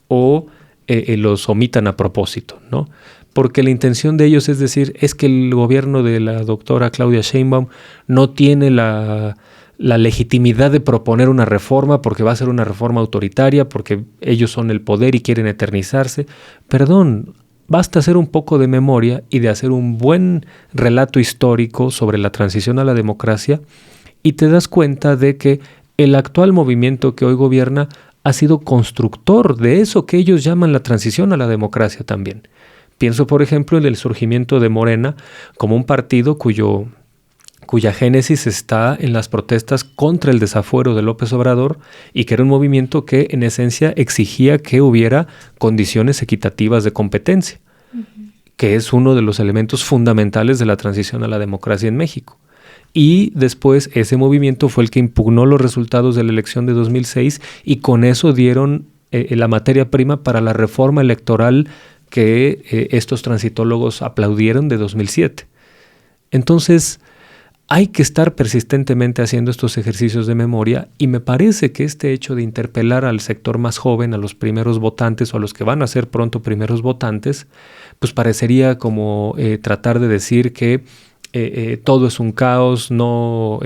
o los omitan a propósito, ¿no? Porque la intención de ellos es decir, es que el gobierno de la doctora Claudia Sheinbaum no tiene la legitimidad de proponer una reforma porque va a ser una reforma autoritaria, porque ellos son el poder y quieren eternizarse. Perdón, basta hacer un poco de memoria y de hacer un buen relato histórico sobre la transición a la democracia y te das cuenta de que el actual movimiento que hoy gobierna ha sido constructor de eso que ellos llaman la transición a la democracia también. Pienso, por ejemplo, en el surgimiento de Morena como un partido cuya génesis está en las protestas contra el desafuero de López Obrador y que era un movimiento que en esencia exigía que hubiera condiciones equitativas de competencia, que es uno de los elementos fundamentales de la transición a la democracia en México. Y después ese movimiento fue el que impugnó los resultados de la elección de 2006 y con eso dieron la materia prima para la reforma electoral que estos transitólogos aplaudieron de 2007. Entonces, hay que estar persistentemente haciendo estos ejercicios de memoria y me parece que este hecho de interpelar al sector más joven, a los primeros votantes o a los que van a ser pronto primeros votantes, pues parecería como tratar de decir que todo es un caos, no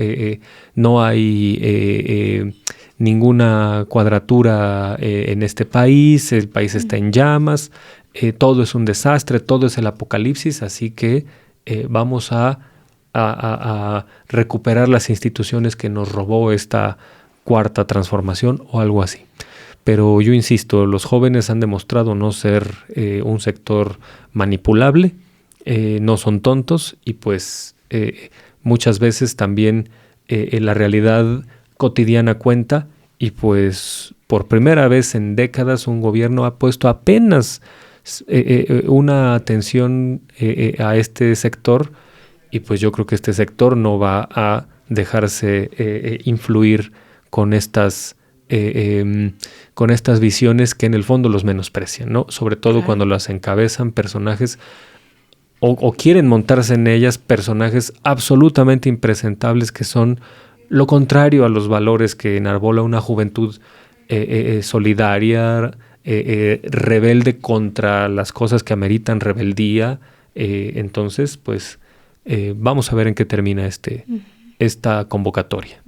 hay ninguna cuadratura en este país, el país está en llamas, todo es un desastre, todo es el apocalipsis, así que vamos a recuperar las instituciones que nos robó esta cuarta transformación o algo así. Pero yo insisto, los jóvenes han demostrado no ser un sector manipulable, no son tontos y pues muchas veces también la realidad cotidiana cuenta y pues por primera vez en décadas un gobierno ha puesto apenas una atención a este sector y pues yo creo que este sector no va a dejarse influir con estas visiones que en el fondo los menosprecian, ¿no? Sobre todo cuando las encabezan personajes o quieren montarse en ellas personajes absolutamente impresentables que son lo contrario a los valores que enarbola una juventud solidaria, rebelde contra las cosas que ameritan rebeldía. Entonces, pues vamos a ver en qué termina esta convocatoria.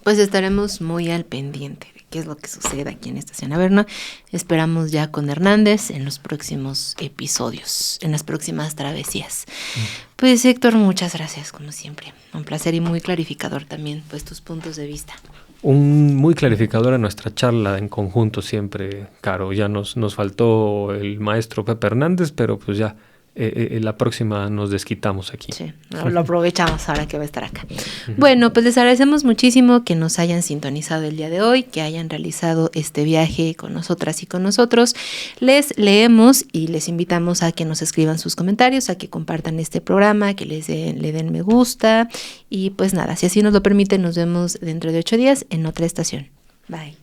Pues estaremos muy al pendiente de qué es lo que sucede aquí en Estación Averno. Esperamos ya con Hernández en los próximos episodios, en las próximas travesías. Pues Héctor, muchas gracias como siempre. Un placer y muy clarificador también, pues tus puntos de vista. Muy clarificadora nuestra charla en conjunto siempre, Caro. Ya nos faltó el maestro Pepe Hernández, pero pues ya la próxima nos desquitamos aquí. Sí, lo aprovechamos ahora que va a estar acá. Bueno, pues les agradecemos muchísimo que nos hayan sintonizado el día de hoy, que hayan realizado este viaje con nosotras y con nosotros. Les leemos y les invitamos a que nos escriban sus comentarios, a que compartan este programa, que le den me gusta y pues nada, si así nos lo permiten, nos vemos dentro de 8 días en otra estación. Bye.